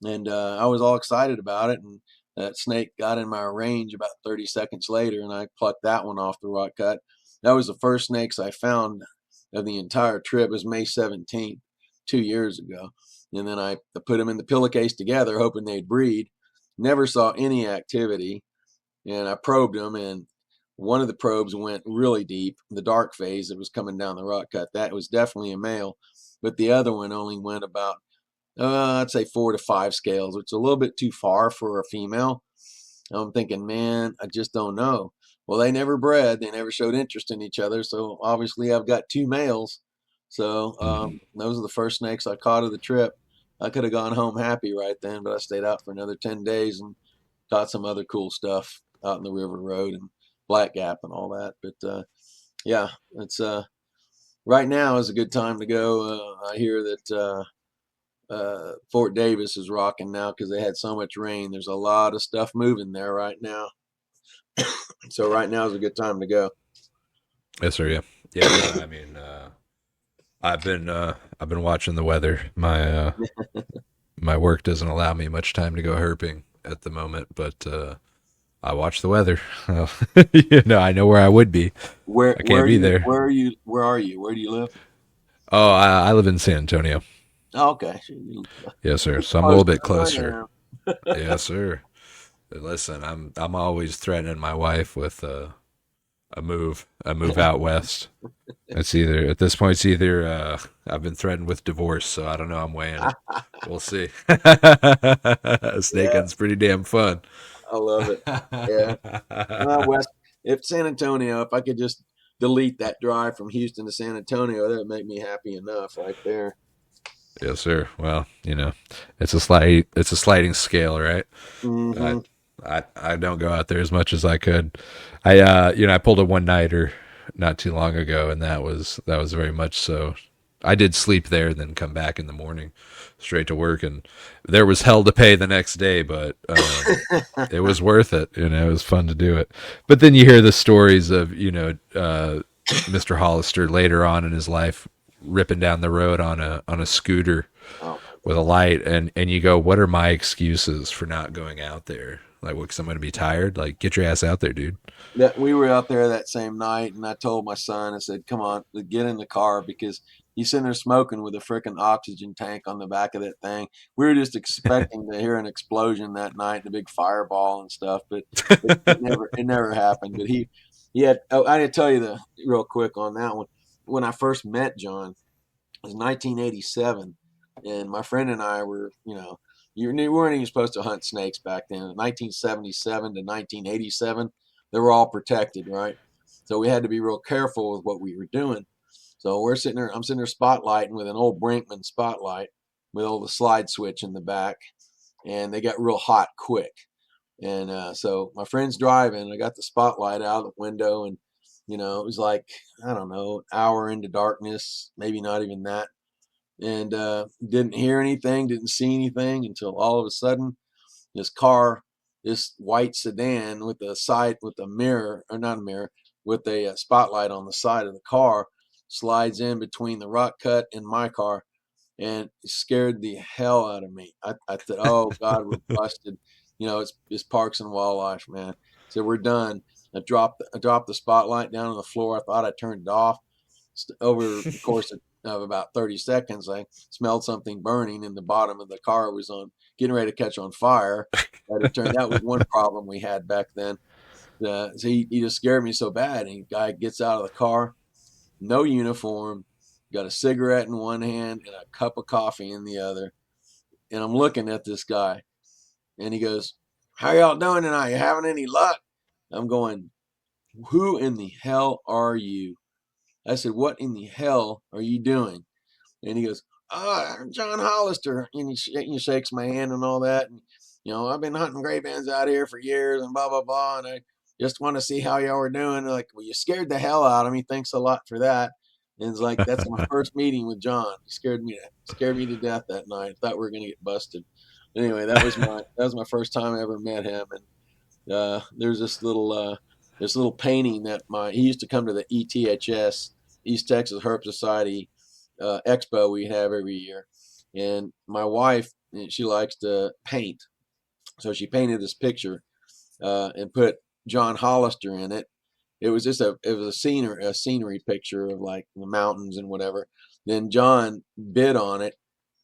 and I was all excited about it. And that snake got in my range about 30 seconds later, and I plucked that one off the rock cut. That was the first snakes I found of the entire trip. It was May 17th, 2 years ago. And then I put them in the pillowcase together, hoping they'd breed. Never saw any activity. And I probed them, and one of the probes went really deep, the dark phase that was coming down the rock cut. That was definitely a male. But the other one only went about, I'd say 4 to 5 scales, which is a little bit too far for a female. I'm thinking, man, I just don't know. Well, they never bred. They never showed interest in each other. So obviously I've got 2 males. So those are the first snakes I caught of the trip. I could have gone home happy right then, but I stayed out for another 10 days and caught some other cool stuff out in the river road and Black Gap and all that. But yeah, it's right now is a good time to go. I hear that Fort Davis is rocking now because they had so much rain. There's a lot of stuff moving there right now. So right now is a good time to go. Yes, sir. Yeah. Yeah. I mean, I've been watching the weather. My work doesn't allow me much time to go herping at the moment, but I watch the weather. I know where I would be. I can't be there. Where are you? Where are you? Where do you live? Oh, I live in San Antonio. Oh, okay. Yes, sir. So I'm a little bit closer. Yes, sir. But listen, I'm always threatening my wife with a move out west. It's either at this point, it's either I've been threatened with divorce, so I don't know. I'm weighing it. We'll see. Snake hunting's pretty damn fun. I love it. Yeah. Well, West, if San Antonio, if I could just delete that drive from Houston to San Antonio, that would make me happy enough right there. Yes, sir. Well, it's a sliding scale, right? Mm-hmm. I don't go out there as much as I could. I pulled a one-nighter not too long ago, and that was very much so. I did sleep there and then come back in the morning straight to work, and there was hell to pay the next day, but it was worth it. It was fun to do it. But then you hear the stories of, Mr. Hollister later on in his life ripping down the road on a scooter with a light, and you go, what are my excuses for not going out there? Like, what, 'cause I'm going to be tired? Like, get your ass out there, dude. We were out there that same night, and I told my son, I said, come on, get in the car, because he's sitting there smoking with a freaking oxygen tank on the back of that thing. We were just expecting to hear an explosion that night, the big fireball and stuff, but it never happened. But he had, I didn't tell you real quick on that one. When I first met John, it was 1987, and my friend and I were, you weren't even supposed to hunt snakes back then. In 1977 to 1987, they were all protected, right? So we had to be real careful with what we were doing. So I'm sitting there spotlighting with an old Brinkman spotlight with all the slide switch in the back, and they got real hot quick. And so my friend's driving, I got the spotlight out the window, and it was like, I don't know, an hour into darkness, maybe not even that. And didn't hear anything, didn't see anything until all of a sudden this white sedan with a mirror, or not a mirror, with a spotlight on the side of the car, slides in between the rock cut and my car, and it scared the hell out of me. I thought, oh God, we're busted. It's Parks and Wildlife, man. So we're done. I dropped the spotlight down on the floor. I thought I turned it off. Over the course of about 30 seconds, I smelled something burning, and the bottom of the car was getting ready to catch on fire. That was one problem we had back then. So he just scared me so bad. And the guy gets out of the car, no uniform, got a cigarette in one hand and a cup of coffee in the other. And I'm looking at this guy, and he goes, "How y'all doing tonight? You having any luck?" I'm going, "Who in the hell are you?" I said, "What in the hell are you doing?" And he goes, John Hollister. And he shakes my hand and all that. And, I've been hunting gray bands out here for years and blah, blah, blah. And I just want to see how y'all were doing. And like, well, you scared the hell out of me. Thanks a lot for that. And it's like, that's my first meeting with John. He scared me to death that night. I thought we were going to get busted. Anyway, that was my first time I ever met him. And there's this little painting that he used to come to the ETHS, East Texas Herp Society expo we have every year. And my wife, she likes to paint. So she painted this picture and put John Hollister in it. It was a scenery picture of like the mountains and whatever. Then John bid on it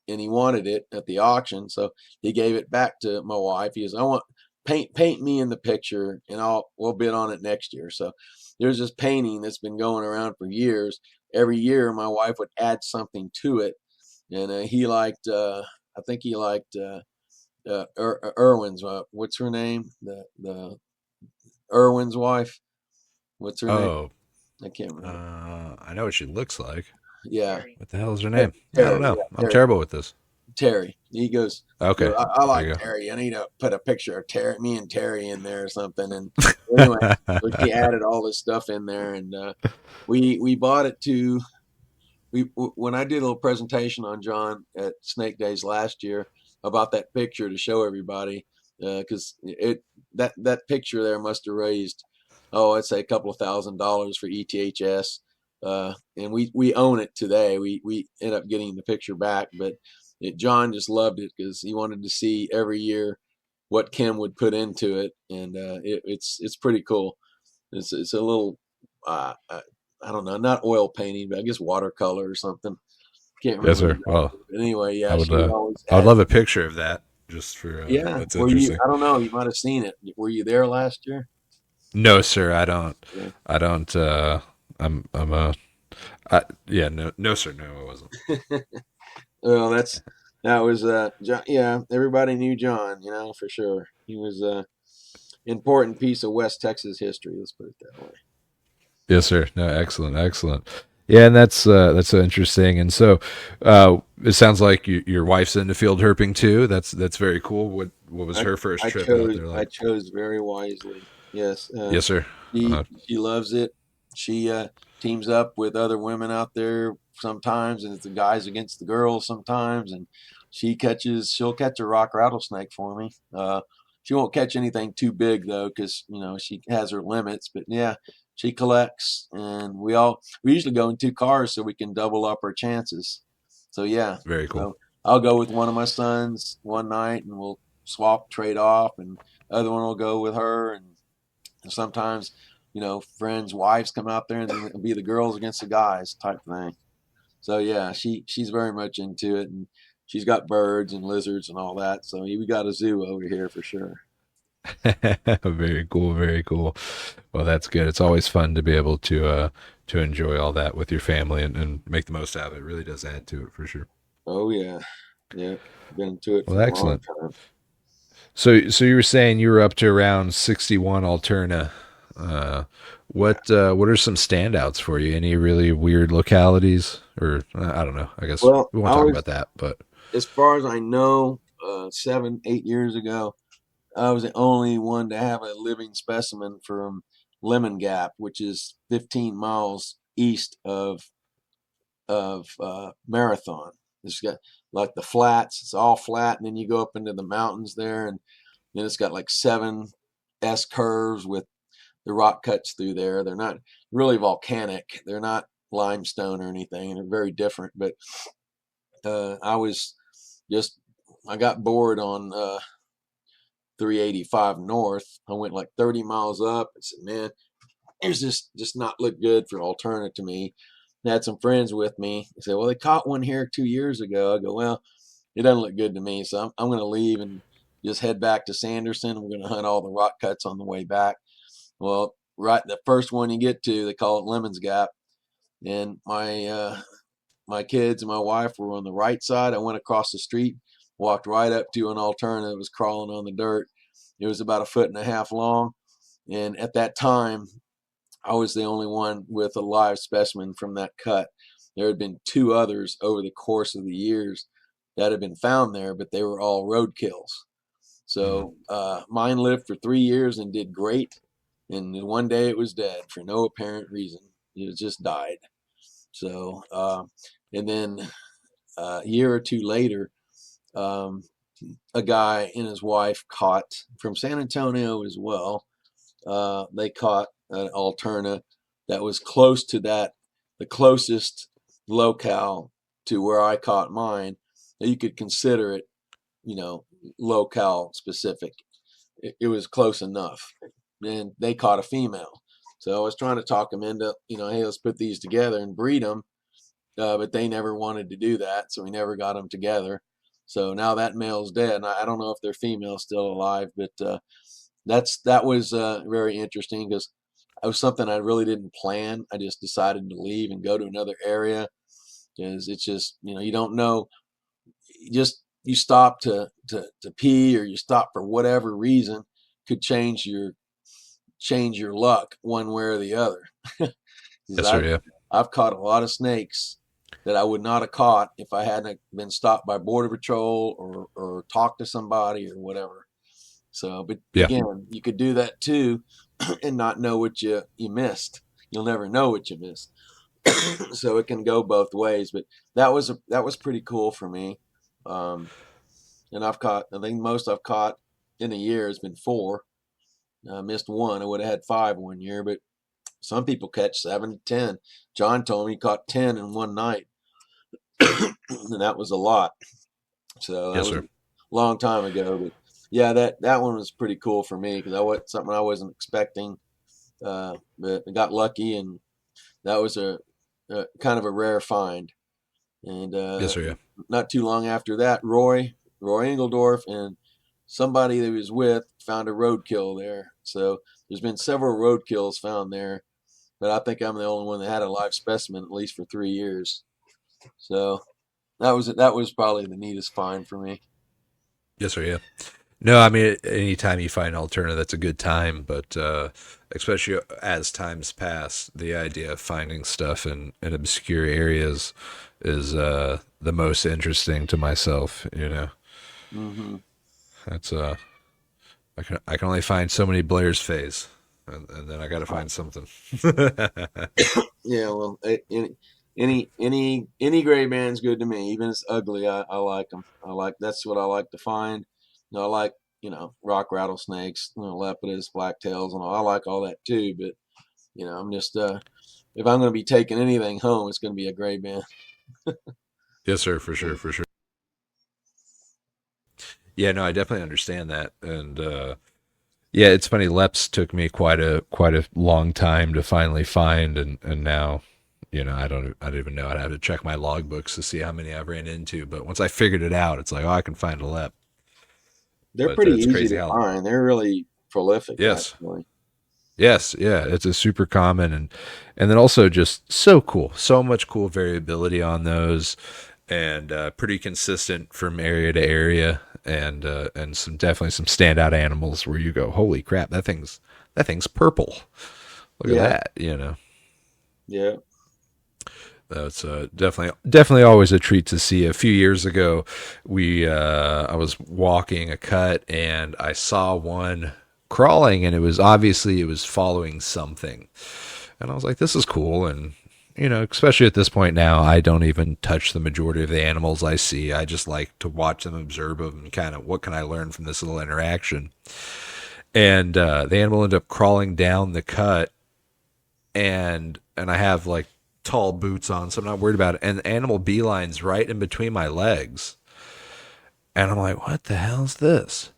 and he wanted it at the auction. So he gave it back to my wife. He goes, "I want paint me in the picture and we'll bid on it next year." So there's this painting that's been going around for years. Every year my wife would add something to it. And he liked, I think he liked Irwin's, what's her name? The Irwin's wife. What's her name? Oh, I can't remember. I know what she looks like. Yeah. What the hell is her name? Terry, I don't know. yeah, I'm terrible with this. Terry. He goes, Okay. I like Terry. I need to put a picture of me and Terry in there or something. And anyway, so he added all this stuff in there, and we bought it when I did a little presentation on John at Snake Days last year about that picture to show everybody, because that picture there must have raised, I'd say a couple of $1,000 for ETHS. And we own it today. We end up getting the picture back, but John just loved it because he wanted to see every year what Kim would put into it, and it's pretty cool. It's a little I don't know, not oil painting, but I guess watercolor or something. Can't remember. Yes, sir. Exactly. Well, But anyway, yeah, I would love a picture of that just for yeah. that's Were you? interesting. I don't know. You might have seen it. Were you there last year? No, sir. I don't. Yeah. I don't. Yeah. No, sir. No, I wasn't. Well, that was John. Yeah, everybody knew John. For sure. He was a important piece of West Texas history. Let's put it that way. Yes, sir. No, excellent, excellent. Yeah, and that's so interesting. And so, it sounds like your wife's into field herping too. That's very cool. What was her first trip out there like? I chose very wisely. Yes. Yes, sir. She loves it. She teams up with other women out there sometimes, and it's the guys against the girls sometimes. And she'll catch a rock rattlesnake for me. She won't catch anything too big though, because she has her limits. But yeah, she collects, and we usually go in 2 cars so we can double up our chances. So yeah, very cool. So I'll go with one of my sons one night, and we'll trade off, and the other one will go with her. And sometimes, friends' wives come out there, and then it'll be the girls against the guys type thing. So yeah, she's very much into it, and she's got birds and lizards and all that. So we got a zoo over here for sure. Very cool, very cool. Well, that's good. It's always fun to be able to enjoy all that with your family and make the most out of it. It really does add to it for sure. Oh yeah, yeah. Been into it. Well, excellent. So you were saying you were up to around 61 Alterna. What are some standouts for you? Any really weird localities, or I don't know. I guess we won't talk about that. But as far as I know, 7-8 years ago, I was the only one to have a living specimen from Lemon Gap, which is 15 miles east of Marathon. It's got like the flats. It's all flat, and then you go up into the mountains there, and then it's got like 7 S curves with the rock cuts through there. They're not really volcanic. They're not limestone or anything. They're very different. But I got bored on 385 north. I went like 30 miles up. I said, man, here's just not look good for Alterna to me. I had some friends with me. They said, well, they caught one here 2 years ago. I go, well, it doesn't look good to me. So I'm going to leave and just head back to Sanderson. We're going to hunt all the rock cuts on the way back. Well, right, the first one you get to, they call it Lemon's Gap. And my my kids and my wife were on the right side. I went across the street, walked right up to an alternative that was crawling on the dirt. It was about 1.5 feet long. And at that time, I was the only one with a live specimen from that cut. There had been 2 others over the course of the years that had been found there, but they were all roadkills. So mine lived for 3 years and did great. And then one day it was dead for no apparent reason. It just died. So, and then a year or 2 later, a guy and his wife caught from San Antonio as well. They caught an alterna that was close to that, the closest locale to where I caught mine. You could consider it, locale specific. It was close enough. And they caught a female. So I was trying to talk them into, hey, let's put these together and breed them. But they never wanted to do that. So we never got them together. So now that male's dead. And I don't know if their female's still alive, but that was very interesting because it was something I really didn't plan. I just decided to leave and go to another area because it's just, you don't know. You stop to pee, or you stop for whatever reason, could change your luck one way or the other. Yes, sir, yeah. I've caught a lot of snakes that I would not have caught if I hadn't been stopped by Border Patrol or talked to somebody or whatever. So, but again, you could do that too and not know what you missed. You'll never know what you missed. So it can go both ways, but that was pretty cool for me. And I think most I've caught in a year has been 4. I missed 1. I would have had 5 one year, but some people catch 7 to 10. John told me he caught 10 in one night. And that was a lot. So that was a long time ago, but yeah, that one was pretty cool for me because that was something I wasn't expecting. But I got lucky, and that was a kind of a rare find. And yes, sir, yeah. Not too long after that, Roy Engeldorf and somebody that he was with found a roadkill there. So there's been several roadkills found there, but I think I'm the only one that had a live specimen at least for 3 years. So that was probably the neatest find for me. Yes, sir, yeah. No, I mean, anytime you find an alternative, that's a good time. But especially as times pass, the idea of finding stuff in obscure areas is the most interesting to myself. Mm-hmm. That's I can only find so many Blair's phase, and then I got to find something. Yeah, well, any gray band's good to me. Even if it's ugly, I like them. That's what I like to find. I like, rock rattlesnakes, lepidus, blacktails, and all. I like all that too. But, I'm just, if I'm going to be taking anything home, it's going to be a gray band. Yes, sir, for sure. Yeah, no, I definitely understand that. And, yeah, it's funny. Leps took me quite a long time to finally find. And now, I don't even know. I'd have to check my logbooks to see how many I've ran into. But once I figured it out, it's like, I can find a lep. They're pretty easy to find. They're really prolific. Yes. Actually. Yes. Yeah. It's a super common and then also just so cool. So much cool variability on those, and pretty consistent from area to area, and definitely some standout animals where you go, holy crap, that thing's purple. Look at that, Yeah. That's definitely always a treat to see. A few years ago, I was walking a cut and I saw one crawling, and it was following something, and I was like, "This is cool." And especially at this point now, I don't even touch the majority of the animals I see. I just like to watch them, observe them, and kind of what can I learn from this little interaction. And the animal ended up crawling down the cut, and I have like tall boots on, so I'm not worried about it. And the animal beelines right in between my legs. And I'm like, what the hell's this?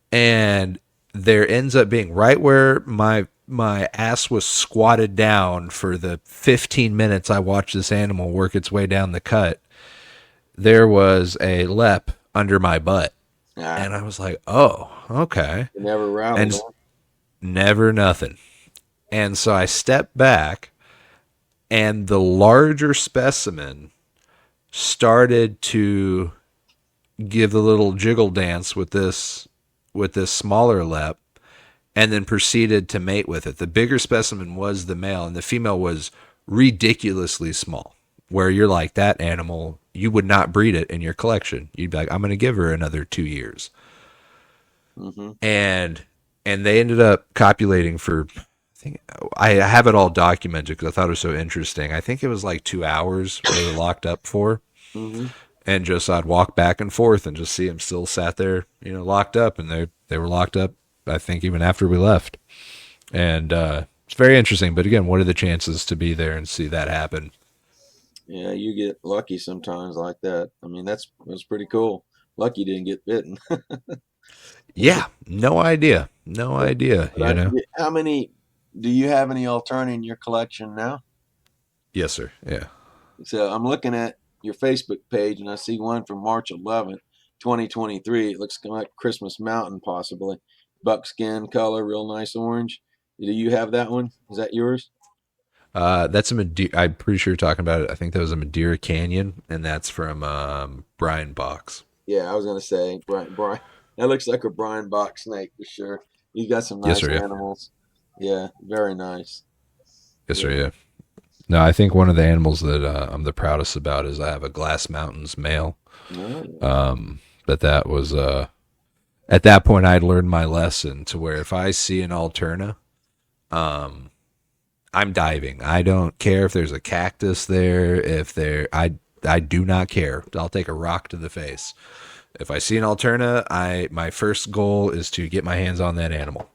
And there ends up being right where my ass was squatted down for the 15 minutes I watched this animal work its way down the cut. There was a lep under my butt. And I was like, oh, okay. It never rattled. And never nothing. And so I stepped back, and the larger specimen started to give the little jiggle dance with this smaller lep, and then proceeded to mate with it. The bigger specimen was the male, and the female was ridiculously small, where you're like, that animal, you would not breed it in your collection. You'd be like, I'm going to give her another 2 years. Mm-hmm. And they ended up copulating for, I have it all documented because I thought it was so interesting. I think it was like 2 hours they were locked up for. Mm-hmm. And just I'd walk back and forth and just see them still sat there, locked up, and they were locked up, I think, even after we left. And it's very interesting. But again, what are the chances to be there and see that happen? Yeah, you get lucky sometimes like that. I mean, that's pretty cool. Lucky didn't get bitten. Yeah, no idea. No idea, How many, do you have any Alterna in your collection now? Yes, sir. Yeah. So I'm looking at your Facebook page and I see one from March 11th, 2023. It looks like Christmas Mountain, possibly. Buckskin color, real nice orange. Do you have that one? Is that yours? That's a Madeira. I'm pretty sure you're talking about it. I think that was a Madeira Canyon, and that's from Brian Box. Yeah, I was gonna say Brian. That looks like a Brian Box snake for sure. He's got some nice animals. Yeah, very nice. Yes, sir. Yeah. No, I think one of the animals that I'm the proudest about is I have a Glass Mountains male. Oh. But that was at that point I'd learned my lesson to where if I see an Alterna, I'm diving. I don't care if there's a cactus there. I do not care. I'll take a rock to the face. If I see an Alterna, my first goal is to get my hands on that animal.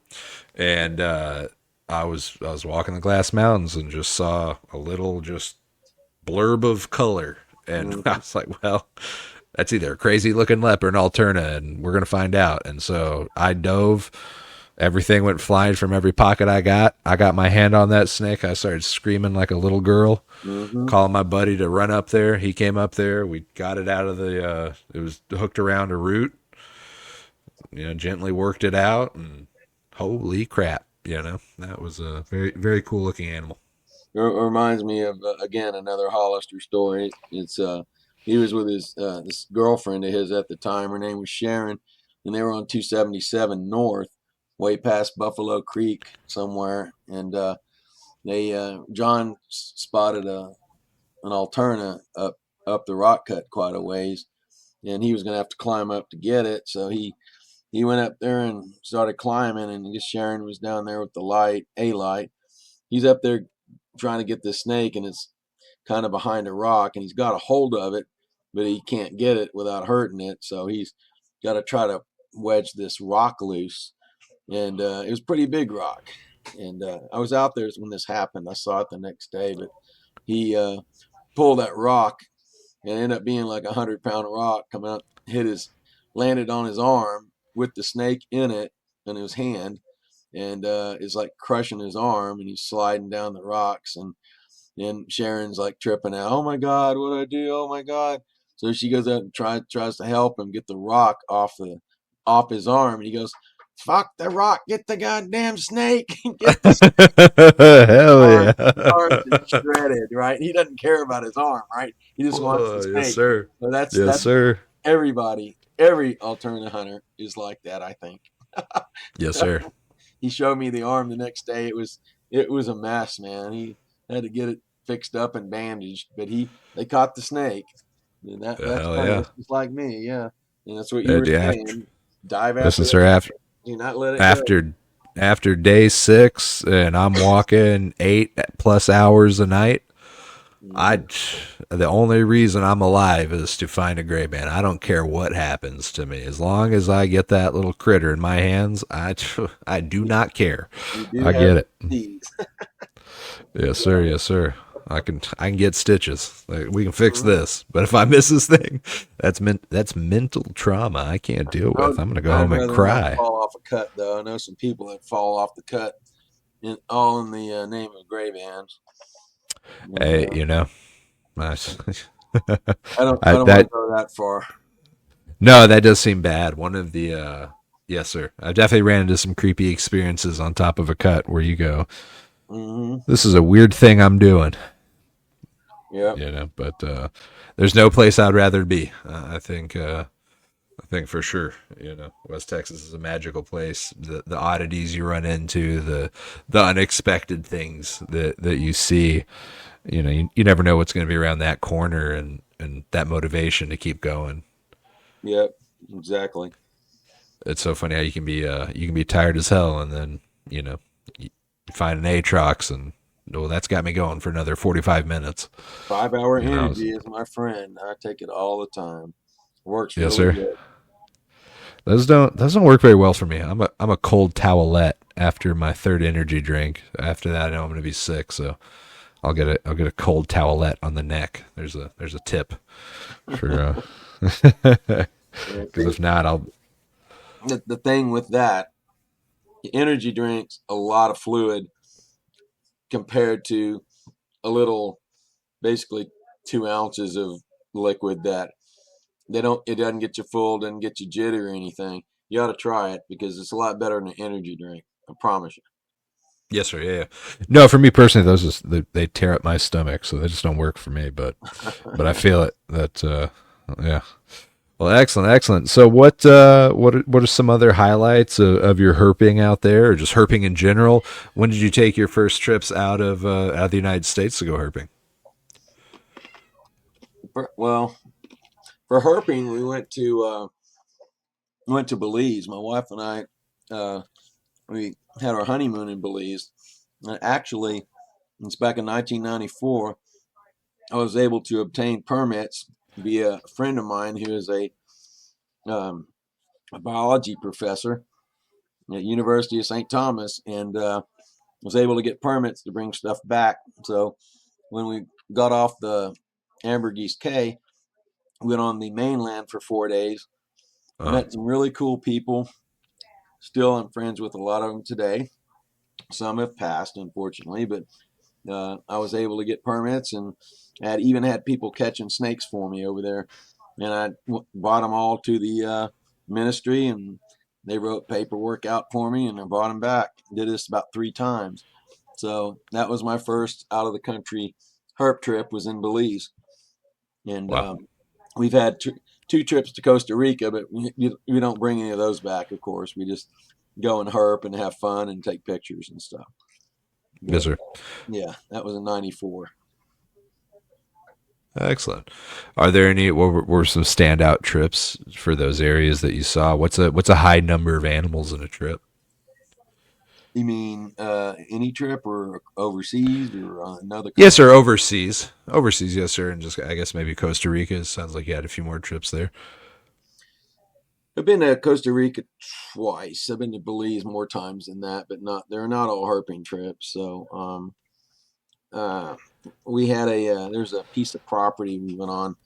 And I was walking the Glass Mountains and just saw a little just blurb of color, and I was like, well, that's either a crazy looking leopard or an Alterna, and we're gonna find out. And so I dove. Everything went flying from every pocket I got. I got my hand on that snake. I started screaming like a little girl, calling my buddy to run up there. He came up there. We got it out of the, it was hooked around a root, gently worked it out, and holy crap, that was a very, very cool looking animal. It reminds me of, again, another Hollister story. It's, he was with his, this girlfriend of his at the time. Her name was Sharon, and they were on 277 North, way past Buffalo Creek somewhere, and John spotted an Alterna up the rock cut quite a ways, and he was going to have to climb up to get it. So he went up there and started climbing, and I guess Sharon was down there with the light. He's up there trying to get this snake, and it's kind of behind a rock, and he's got a hold of it, but he can't get it without hurting it. So he's got to try to wedge this rock loose. And it was a pretty big rock. And I was out there when this happened. I saw it the next day, but he pulled that rock and ended up being like 100-pound rock coming out, landed on his arm with the snake in it in his hand, and is like crushing his arm, and he's sliding down the rocks, and Sharon's like tripping out. Oh my God, what do I do? Oh my God. So she goes out and tries to help him get the rock off his arm, and he goes, fuck the rock, get the goddamn snake. Get the snake. Hell yeah. His arm is shredded, right? He doesn't care about his arm, right? He just wants the snake. Yes, sir. So that's sir. Everybody, every Alterna hunter is like that, I think. Yes, sir. He showed me the arm the next day. It was a mess, man. He had to get it fixed up and bandaged, but they caught the snake. And that's just like me, yeah. And that's what you were saying. Dive after. Listen, sir, do not let it after day 6, and I'm walking 8+ hours a night. The only reason I'm alive is to find a gray band. I don't care what happens to me, as long as I get that little critter in my hands. I do not care. I get it. Yes, sir. Yes, sir. I can get stitches. We can fix this. But if I miss this thing, that's mental trauma I can't deal with. I'm gonna go home and cry. Fall off a cut, though. I know some people that fall off the cut, all in the name of gray bands. Hey, I don't want to go that far. No, that does seem bad. One of the yes, sir. I've definitely ran into some creepy experiences on top of a cut where you go, this is a weird thing I'm doing. Yep. But there's no place I'd rather be. I think for sure, West Texas is a magical place. The oddities you run into, the unexpected things that you see, you never know what's going to be around that corner, and that motivation to keep going. Yep. Exactly. It's so funny how you can be tired as hell, and then you find an Atrox, and well, that's got me going for another 45 minutes. 5 hour I was, energy is my friend. I take it all the time. Works yes, really sir. good. Those don't work very well for me. I'm a cold towelette after my third energy drink. After that, I know I'm going to be sick, so I'll get a cold towelette on the neck. There's a tip for Yeah, because see, if not, I'll the thing with that, energy drinks a lot of fluid compared to a little, basically 2 ounces of liquid that it doesn't get you full, doesn't get you jittery or anything. You ought to try it because it's a lot better than an energy drink. I promise you. yes sir, yeah, yeah. No, for me personally, they tear up my stomach, so they just don't work for me. But I feel it. Yeah. Well, excellent, excellent. So what are some other highlights of your herping out there, or just herping in general? When did you take your first trips out of the United States to go herping? Well, for herping, we went to Belize. My wife and I, we had our honeymoon in Belize. And actually, it's back in 1994. I was able to obtain permits via a friend of mine who is um, a biology professor at University of St. Thomas, and was able to get permits to bring stuff back. So when we got off the Ambergris Cay, we went on the mainland for 4 days. Uh, Met some really cool people. Still, I'm friends with a lot of them today. Some have passed, unfortunately, but I was able to get permits, and I had even had people catching snakes for me over there. And I brought them all to the ministry, and they wrote paperwork out for me, and I brought them back. Did this about 3 times. So that was my first out of the country herp trip, was in Belize. And wow. we've had two trips to Costa Rica, but we don't bring any of those back, of course. We just go and herp and have fun and take pictures and stuff. Yes, But sir. yeah, that was in '94. Excellent. Are there any? What were some standout trips for those areas that you saw? What's a high number of animals in a trip? You mean any trip or overseas or another Yes, country? sir. Overseas, overseas. Yes, sir. And just I guess maybe Costa Rica. Sounds like you had a few more trips there. I've been to Costa Rica twice. I've been to Belize more times than that, but not they're not all herping trips. So uh, we had there's a piece of property we went on.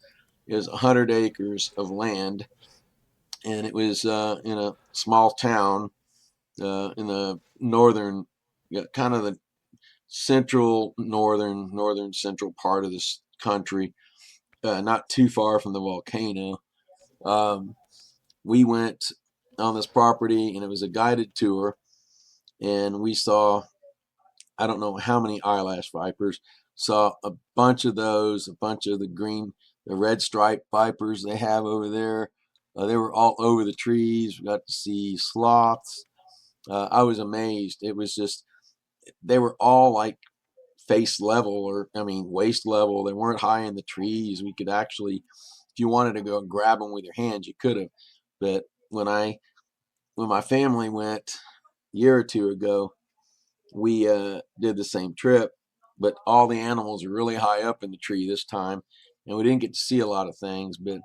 It was 100 acres of land, and it was in a small town in the northern, yeah, kind of the central northern central part of this country, not too far from the volcano. Um, we went on this property, and it was a guided tour, and we saw, I don't know how many eyelash vipers. Saw a bunch of those, a bunch of the red striped vipers they have over there. They were all over the trees. We got to see sloths. I was amazed. It was just, they were all like face level, or I mean waist level. They weren't high in the trees. We could actually, if you wanted to go and grab them with your hands, you could have. But when my family went a year or two ago, we did the same trip, but all the animals are really high up in the tree this time, and we didn't get to see a lot of things. But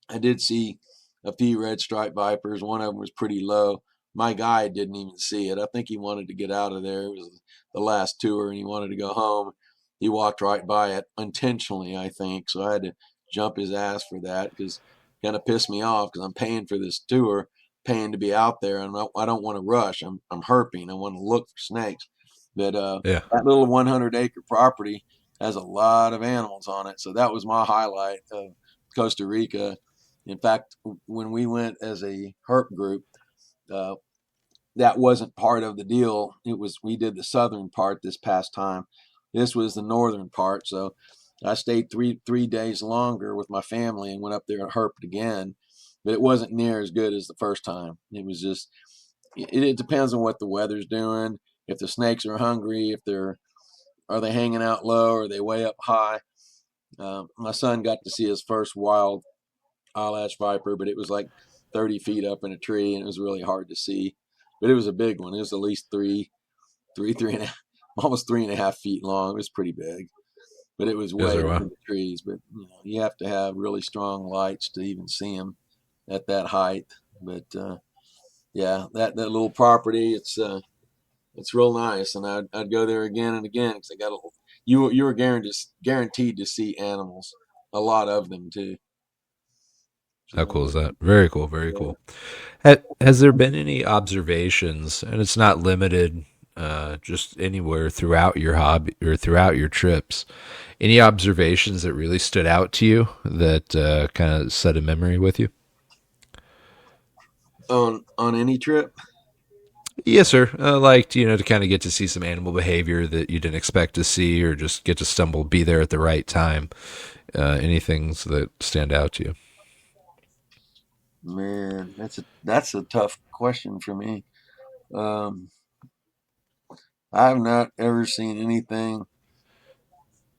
I did see a few red striped vipers. One of them was pretty low. My guide didn't even see it. I think he wanted to get out of there. It was the last tour, and he wanted to go home. He walked right by it intentionally, I think. So I had to jump his ass for that, because it kind of pissed me off, because I'm paying for this tour, paying to be out there, and I don't want to rush. I'm herping. I want to look for snakes. But Yeah. that little 100-acre property has a lot of animals on it. So that was my highlight of Costa Rica. In fact, when we went as a herp group, uh, that wasn't part of the deal. It was, we did the southern part this past time. This was the northern part. So I stayed three days longer with my family and went up there and herped again, but it wasn't near as good as the first time. It was just it depends on what the weather's doing. If the snakes are hungry, if they're are they hanging out low, or are they way up high? My son got to see his first wild eyelash viper, but it was like 30 feet up in a tree, and it was really hard to see. But it was a big one. It was at least three and a half, almost 3.5 feet long. It was pretty big, but it was Yes, way sir. up Wow. in the trees. But you have to have really strong lights to even see them at that height. But yeah, that little property, it's real nice, and I'd go there again and again because I got you were guaranteed to see animals, a lot of them too. How So cool is that? Very cool. Very yeah. cool. Has there been any observations, and it's not limited, just anywhere throughout your hobby or throughout your trips, any observations that really stood out to you that kind of set a memory with you? On any trip, Yes, sir. Like, to kind of get to see some animal behavior that you didn't expect to see, or just get to stumble, be there at the right time. Any things that stand out to you? man, that's a tough question for me. Um, I've not ever seen anything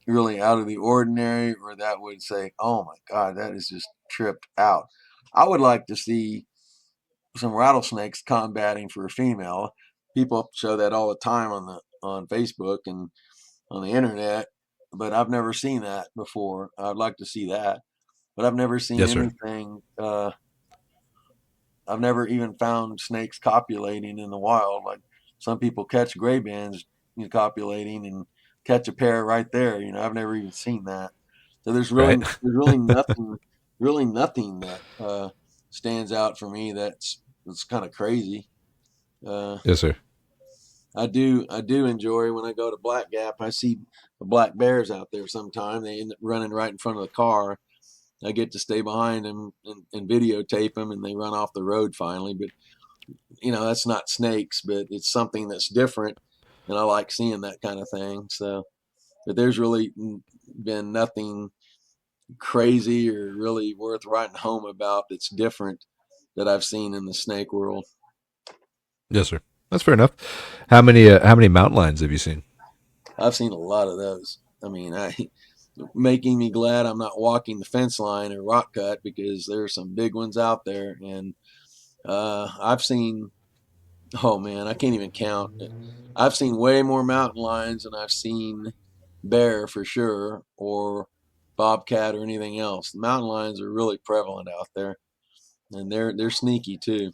really out of the ordinary, or that would say, "Oh my God, that is just tripped out." I would like to see some rattlesnakes combating for a female. People show that all the time on Facebook and on the internet, but I've never seen that before. I'd like to see that, but I've never seen Yes, sir. anything. I've never even found snakes copulating in the wild. Like some people catch gray bands, copulating and catch a pair right there. I've never even seen that. So Right. there's really nothing that stands out for me. That's kind of crazy. Uh, Yes, sir. I do enjoy when I go to Black Gap. I see the black bears out there sometime. They end up running right in front of the car. I get to stay behind them and videotape them, and they run off the road finally. But that's not snakes, but it's something that's different, and I like seeing that kind of thing. So, but there's really been nothing crazy or really worth writing home about that's different that I've seen in the snake world. Yes, sir. That's fair enough. How many mountain lions have you seen? I've seen a lot of those. I mean, making me glad I'm not walking the fence line or rock cut, because there's some big ones out there, and I've seen. Oh man, I can't even count. I've seen way more mountain lions than I've seen bear for sure, or bobcat or anything else. The mountain lions are really prevalent out there, and they're sneaky too.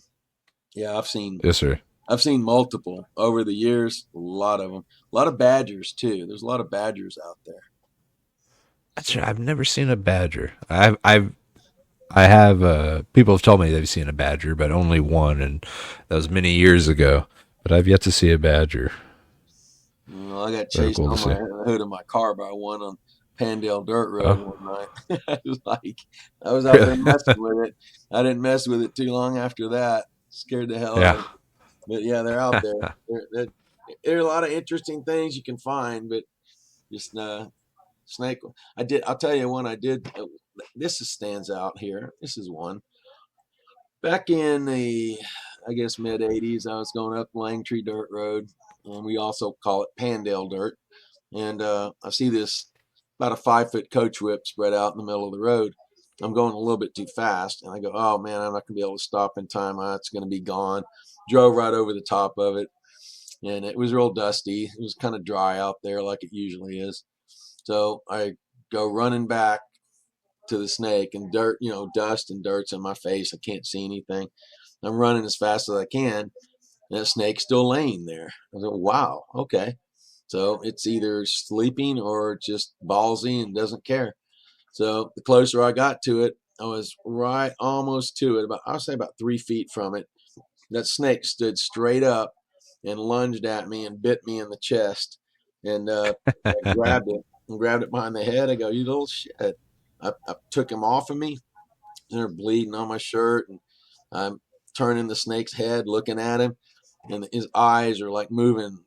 Yeah, Yes, sir. I've seen multiple over the years. A lot of them. A lot of badgers too. There's a lot of badgers out there. That's right. I've never seen a badger. I have people have told me they've seen a badger, but only one, and that was many years ago. But I've yet to see a badger. I got Very chased cool to on see. the hood of my car by one on Pandale Dirt Road Oh, one night. I was like, I was out there messing with it. I didn't mess with it too long after that. Scared the hell out yeah. of me. But yeah, they're out there. There are a lot of interesting things you can find, but just snake. I'll tell you one I did. This stands out here. This is one. Back in the, I guess, mid 80s, I was going up Langtree Dirt Road, and we also call it Pandale Dirt. And I see this about a 5 foot coach whip spread out in the middle of the road. I'm going a little bit too fast, and I go, "Oh man, I'm not gonna be able to stop in time. It's gonna be gone." Drove right over the top of it, and it was real dusty. It was kind of dry out there, like it usually is. So I go running back to the snake, and dirt, dust and dirt's in my face. I can't see anything. I'm running as fast as I can, and the snake's still laying there. I go, "Wow, okay." So it's either sleeping or just ballsy and doesn't care. So the closer I got to it, I was right almost to it, I'll say about 3 feet from it. That snake stood straight up and lunged at me and bit me in the chest. And I grabbed it and grabbed it behind the head. I go, "You little shit." I took him off of me, and they're bleeding on my shirt. And I'm turning the snake's head, looking at him, and his eyes are like moving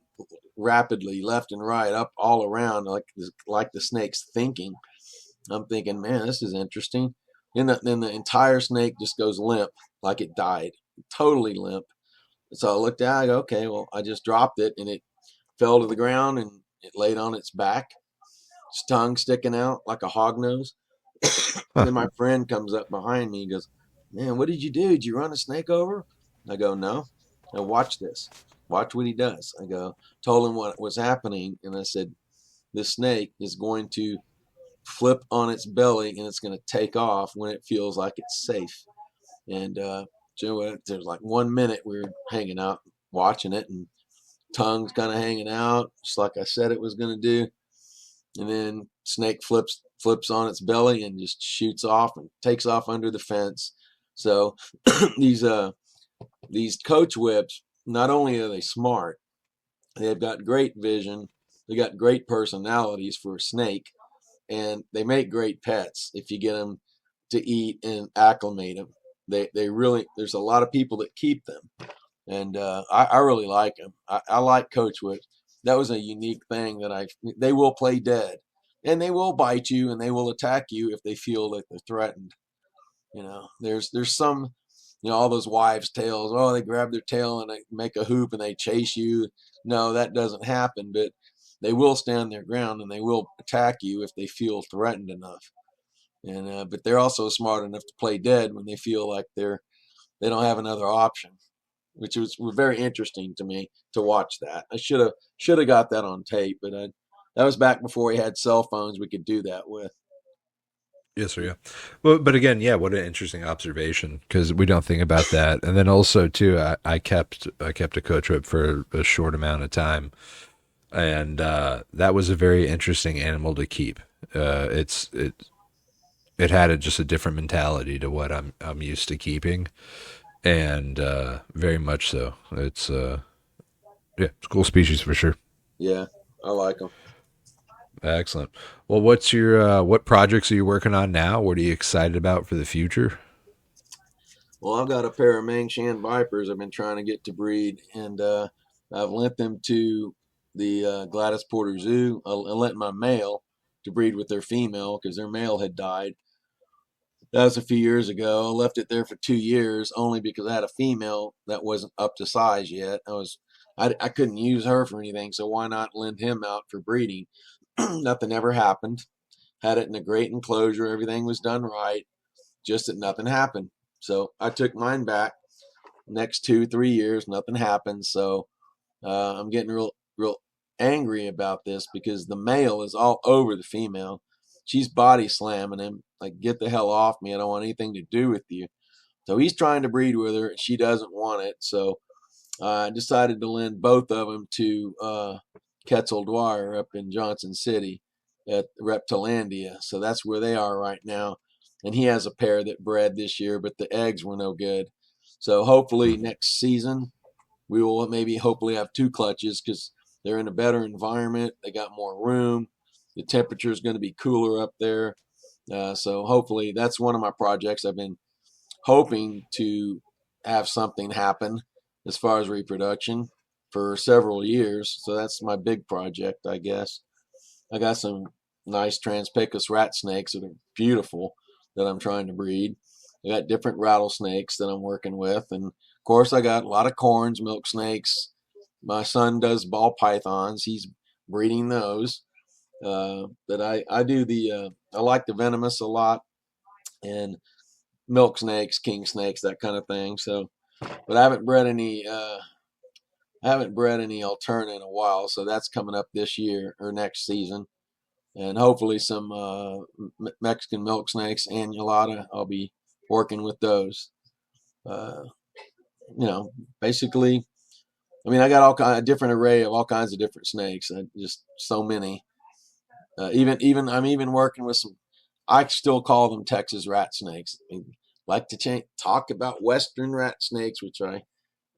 rapidly left and right, up all around, like the snake's thinking. I'm thinking, man, this is interesting. Then the entire snake just goes limp, like it died, totally limp. So I looked at it, I go, okay, well, I just dropped it and it fell to the ground and it laid on its back, its tongue sticking out like a hog nose. Huh. Then my friend comes up behind me and goes, man, what did you do? Did you run a snake over? I go, no. Now watch this. Watch what he does. I go, told him what was happening. And I said, this snake is going to flip on its belly and it's going to take off when it feels like it's safe. And so there's like 1 minute we were hanging out watching it, and tongue's kind of hanging out, just like I said it was going to do. And then snake flips on its belly and just shoots off and takes off under the fence. So these coach whips, not only are they smart, they've got great vision, they got great personalities for a snake, and they make great pets if you get them to eat and acclimate them. They really, there's a lot of people that keep them, and I really like them. I like coach whips. That was a unique thing that they will play dead, and they will bite you and they will attack you if they feel that they're threatened. There's some, all those wives' tales. Oh, they grab their tail and they make a hoop and they chase you. No, that doesn't happen, but they will stand their ground and they will attack you if they feel threatened enough. And but they're also smart enough to play dead when they feel like they don't have another option, which was very interesting to me to watch that. I should have got that on tape, but that was back before we had cell phones we could do that with. Yes, sir. Yeah. Well, but again, yeah, what an interesting observation, because we don't think about that. And then also too, I kept a coach whip for a short amount of time, and that was a very interesting animal to keep. It had just a different mentality to what I'm used to keeping, and very much so. It's a cool species for sure. Yeah, I like them. Excellent. Well, what's your what projects are you working on now? What are you excited about for the future? Well, I've got a pair of Mangshan Vipers I've been trying to get to breed, and I've lent them to the Gladys Porter Zoo. I lent my male to breed with their female because their male had died. That was a few years ago. I left it there for 2 years only because I had a female that wasn't up to size yet. I couldn't use her for anything, so why not lend him out for breeding? Nothing ever happened. Had it in a great enclosure. Everything was done right. Just that nothing happened. So I took mine back. Next 2 3 years, nothing happened. So I'm getting real angry about this because the male is all over the female. She's body slamming him like, get the hell off me. I don't want anything to do with you. So he's trying to breed with her and she doesn't want it. So I decided to lend both of them to Quetzal Dwyer up in Johnson City at Reptilandia. So that's where they are right now. And he has a pair that bred this year, but the eggs were no good. So hopefully next season we will maybe hopefully have two clutches because they're in a better environment. They got more room. The temperature is going to be cooler up there. So hopefully that's one of my projects. I've been hoping to have something happen as far as reproduction for several years. So that's my big project, I guess. I got some nice Transpicus rat snakes that are beautiful that I'm trying to breed. I got different rattlesnakes that I'm working with. And of course, I got a lot of corns, milk snakes. My son does ball pythons. He's breeding those. But I do I like the venomous a lot and milk snakes, king snakes, that kind of thing. So, but I haven't bred any alterna in a while. So that's coming up this year or next season. And hopefully some Mexican milk snakes, annulata. I'll be working with those. Uh, Basically, I mean, I got a different array of all kinds of different snakes. Just so many. Even I'm even working with some. I still call them Texas rat snakes. I mean, like to talk about Western rat snakes, which I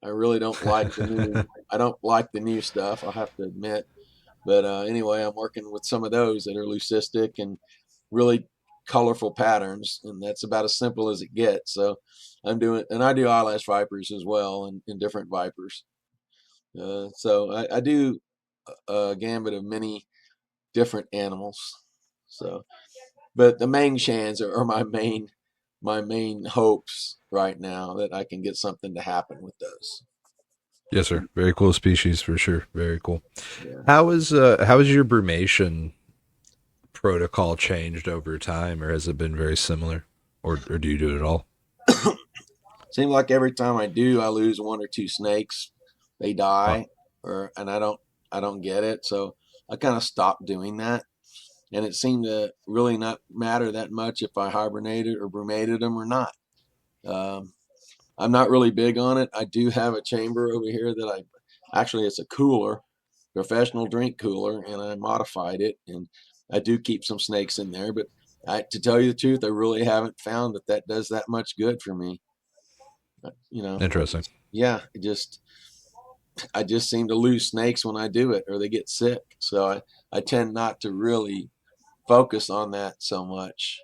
really don't like the new. I don't like the new stuff. I have to admit. But anyway, I'm working with some of those that are leucistic and really colorful patterns, and that's about as simple as it gets. So and I do eyelash vipers as well, and different vipers. So I do a gambit of many different animals. So but the Mang Shans are my main hopes right now, that I can get something to happen with those. Yes, sir. Very cool species for sure. Very cool. Yeah. How has your brumation protocol changed over time, or has it been very similar, or do you do it at all? Seems like every time I do, I lose one or two snakes. They Huh. die, and I don't get it. So I kind of stopped doing that, and it seemed to really not matter that much if I hibernated or brumated them or not. Um, I'm not really big on it. I do have a chamber over here that actually, it's a cooler, professional drink cooler, and I modified it, and I do keep some snakes in there. But to tell you the truth, I really haven't found that does that much good for me. You know, Interesting. yeah, I just seem to lose snakes when I do it, or they get sick. So I tend not to really focus on that so much,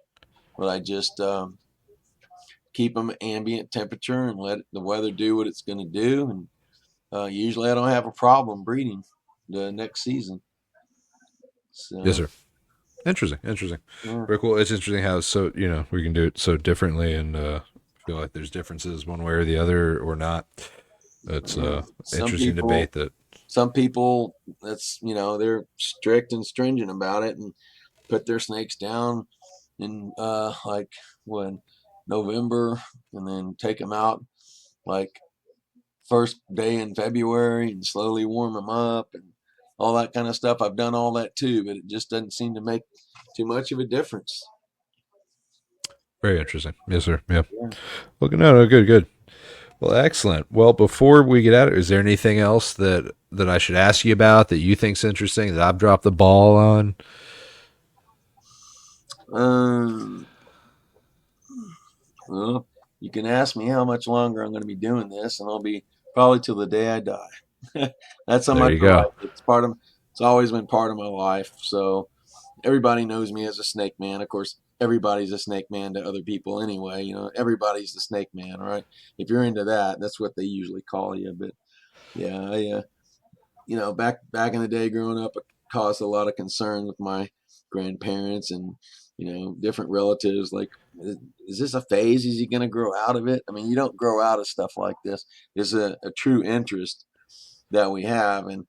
but I just keep them at ambient temperature and let the weather do what it's going to do. And usually I don't have a problem breeding the next season. Yes, So, sir. Interesting. Interesting. yeah. Very cool. It's interesting how we can do it so differently, and feel like there's differences one way or the other, or not. It's Yeah. interesting debate that. Some people, they're strict and stringent about it and put their snakes down in like when November, and then take them out like first day in February and slowly warm them up and all that kind of stuff. I've done all that too, but it just doesn't seem to make too much of a difference. Very interesting. Yes, sir. Yeah. Yeah. Okay. No, no, good, good. Well, excellent. Well, before we get out, is there anything else that I should ask you about that you think's interesting that I've dropped the ball on? Um, well, you can ask me how much longer I'm going to be doing this, and I'll be probably till the day I die. That's how There much you I go. like it. It's always been part of my life. So everybody knows me as a snake man. Of course, everybody's a snake man to other people anyway. Everybody's the snake man, right? If you're into that, that's what they usually call you. But yeah, back in the day growing up, it caused a lot of concern with my grandparents and different relatives. Like, is this a phase? Is he going to grow out of it? I mean, you don't grow out of stuff like this. It's a true interest that we have, and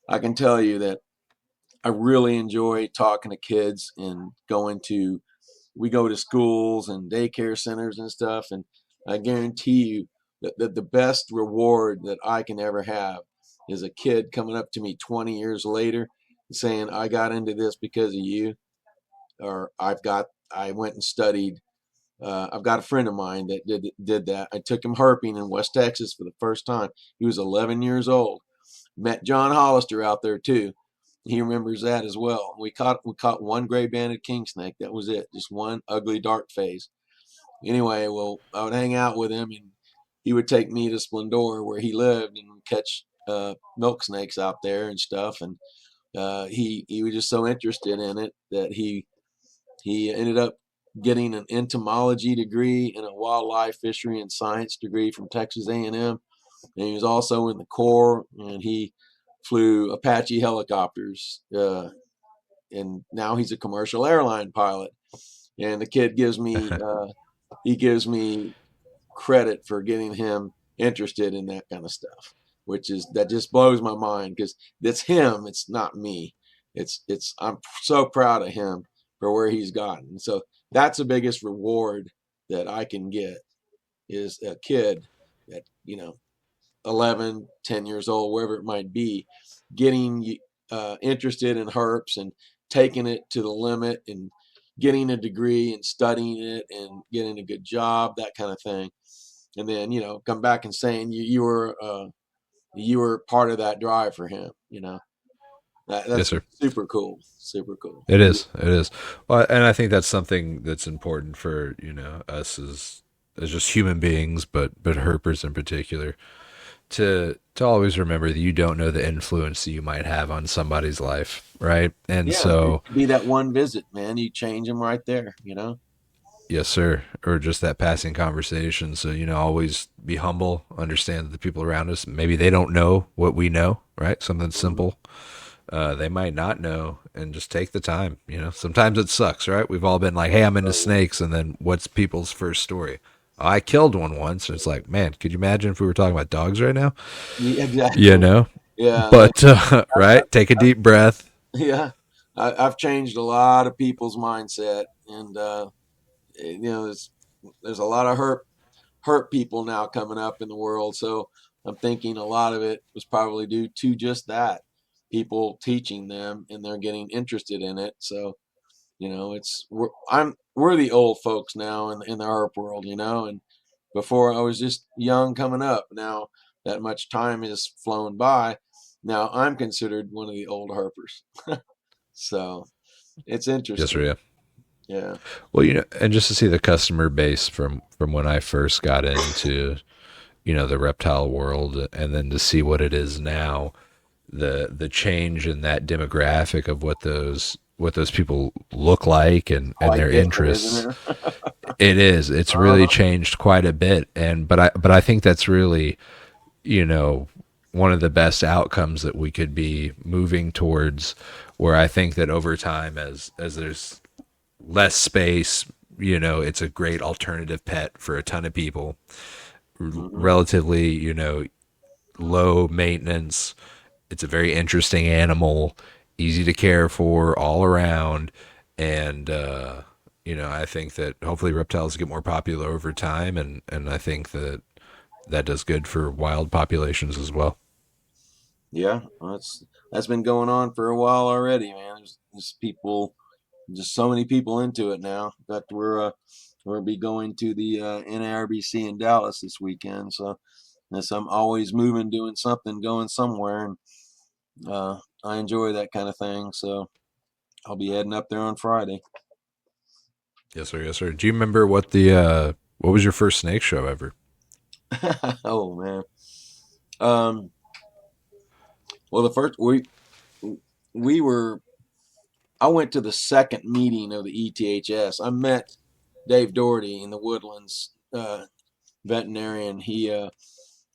I can tell you that I really enjoy talking to kids and we go to schools and daycare centers and stuff, and I guarantee you that the best reward that I can ever have is a kid coming up to me 20 years later and saying, I got into this because of you, or I went and studied. I've got a friend of mine that did that. I took him herping in West Texas for the first time. He was 11 years old. Met John Hollister out there too. He remembers that as well. We caught one gray banded king snake. That was it. Just one ugly dark face. Anyway, well, I would hang out with him, and he would take me to Splendor where he lived and catch milk snakes out there and stuff. And he was just so interested in it that he ended up getting an entomology degree and a wildlife fishery and science degree from Texas A&M. And he was also in the Corps, and he flew Apache helicopters. And now he's a commercial airline pilot. And the kid gives me credit for getting him interested in that kind of stuff, that just blows my mind because it's him, it's not me. I'm so proud of him for where he's gotten. So that's the biggest reward that I can get, is a kid that 11, 10 years old, wherever it might be, getting interested in herps and taking it to the limit and getting a degree and studying it and getting a good job, that kind of thing. And then, come back and saying you were part of that drive for him, Yes, that's sir. super cool. Super cool. It is. It is. Well, and I think that's something that's important for us as just human beings, but herpers in particular, to always remember that you don't know the influence that you might have on somebody's life, right? And Yeah, so, it could be that one visit, man. You change them right there. yes, sir, or just that passing conversation. So always be humble, understand that the people around us, maybe they don't know what we know, right? Something Mhm. simple, they might not know, and just take the time. Sometimes it sucks, right? We've all been like, hey, I'm into snakes, and then what's people's first story? Oh, I killed one once, and it's like, man, could you imagine if we were talking about dogs right now? Yeah, exactly. You know, Yeah, but right, take a deep breath. yeah. I've changed a lot of people's mindset, and there's a lot of hurt people now coming up in the world. So I'm thinking a lot of it was probably due to just that, people teaching them, and they're getting interested in it. So we're the old folks now in the herp world, and before I was just young coming up. Now that much time has flown by. Now I'm considered one of the old herpers. So it's Yes, sir. interesting. Yeah. Yeah. Well, and just to see the customer base from when I first got into the reptile world, and then to see what it is now, the change in that demographic of what those people look like, and Quite their different, interests. isn't it? It's really Uh-huh. changed quite a bit, but I think that's really one of the best outcomes that we could be moving towards, where I think that over time, as there's less space, it's a great alternative pet for a ton of people. Hmm. Relatively, low maintenance. It's a very interesting animal, easy to care for all around. And, I think that hopefully reptiles get more popular over time. And I think that does good for wild populations as well. Yeah, that's been going on for a while already, man. There's people, just so many people into it now. In fact, we'll be going to the NARBC in Dallas this weekend. So yes, I'm always moving, doing something, going somewhere, and I enjoy that kind of thing. So I'll be heading up there on Friday. Yes, sir. Yes, sir. Do you remember what was your first snake show ever? Oh man. Um, well, the first we were I went to the second meeting of the ETHS. I met Dave Doherty in the Woodlands, veterinarian. He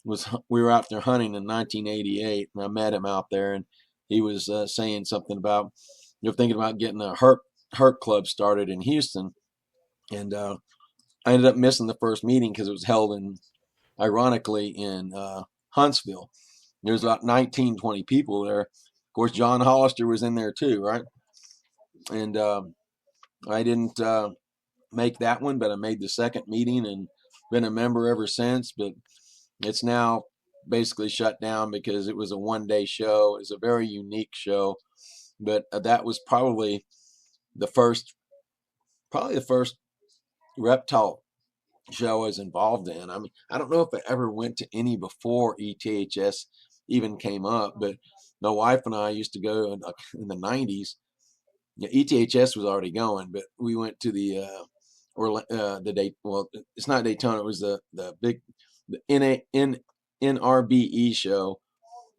we were out there hunting in 1988, and I met him out there, and he was saying something about you're thinking about getting a herp club started in Houston, and I ended up missing the first meeting because it was held ironically in Huntsville. There was about 19, 20 people there. Of course, John Hollister was in there too, right? And I didn't make that one, but I made the second meeting and been a member ever since. But it's now basically shut down because it was a 1 day show. It was a very unique show, but that was the first, probably the first reptile show I was involved in. I mean, I don't know if I ever went to any before ETHS even came up, but my wife and I used to go in the 90s. Yeah, ETHS was already going, but we went to or the day. Well, it's not Daytona. It was the big the NRBE show.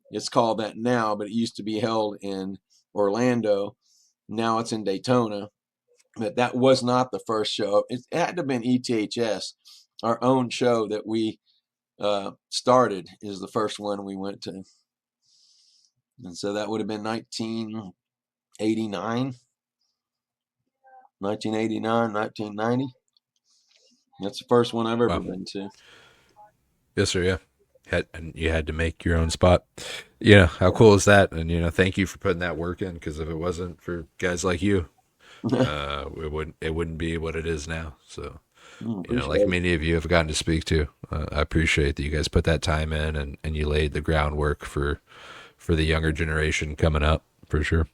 It's called that now, but it used to be held in Orlando. Now it's in Daytona. But that was not the first show. It had to have been ETHS, our own show that we started, is the first one we went to. And so that would have been 1989, 1989, 1990. That's the first one I've ever Wow. been to. Yes, sir. Yeah. And you had to make your own spot. How cool is that? And thank you for putting that work in, because if it wasn't for guys like you, it wouldn't be what it is now. So, like Appreciate it. many of you have gotten to speak to, I appreciate that you guys put that time in, and you laid the groundwork for the younger generation coming up, for sure.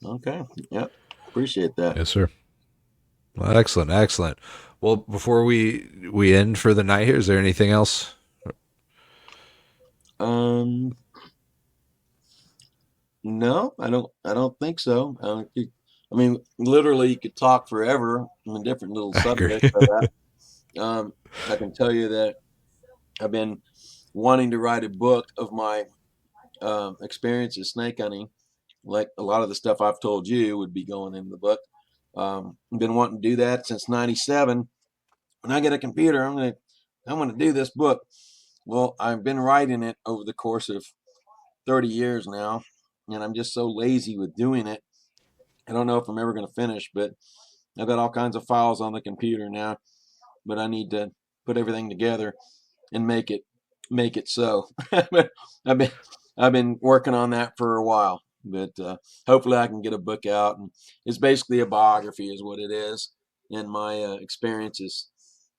Okay. Yep. Appreciate that. Yes, sir. Well, excellent, excellent. Well, before we end for the night here, is there anything else? Um, no, I don't think so. I mean, literally, you could talk forever on different little I agree. subjects of that. I can tell you that I've been wanting to write a book of my experiences snake hunting. Like a lot of the stuff I've told you would be going in the book. I've been wanting to do that since '97. When I get a computer, I'm gonna do this book. Well, I've been writing it over the course of 30 years now, and I'm just so lazy with doing it. I don't know if I'm ever going to finish, but I've got all kinds of files on the computer now, but I need to put everything together and make it so. I've been I've been working on that for a while, but hopefully I can get a book out. And it's basically a biography, is what it is, and my experiences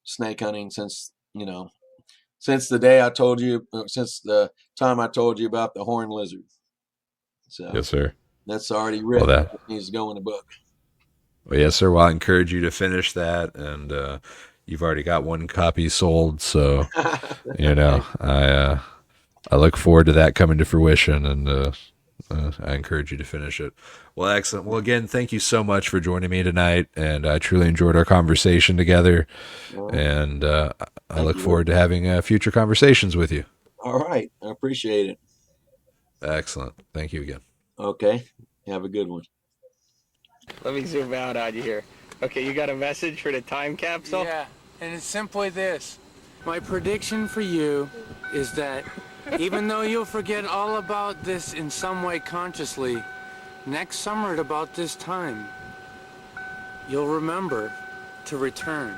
snake hunting since the day I told you, since the time I told you about the horned lizard. So Yes, sir. that's already Well, written. It needs to go in a book. Well, yes, sir. Well, I encourage you to finish that, and you've already got one copy sold, so I look forward to that coming to fruition, and I encourage you to finish it. Well, excellent. Well, again, thank you so much for joining me tonight, and I truly enjoyed our conversation together, and I look forward to having future conversations with you. All right. I appreciate it. Excellent. Thank you again. Okay. Have a good one. Let me zoom out on you here. Okay, you got a message for the time capsule? Yeah, and it's simply this. My prediction for you is that even though you'll forget all about this in some way consciously, next summer at about this time, you'll remember to return.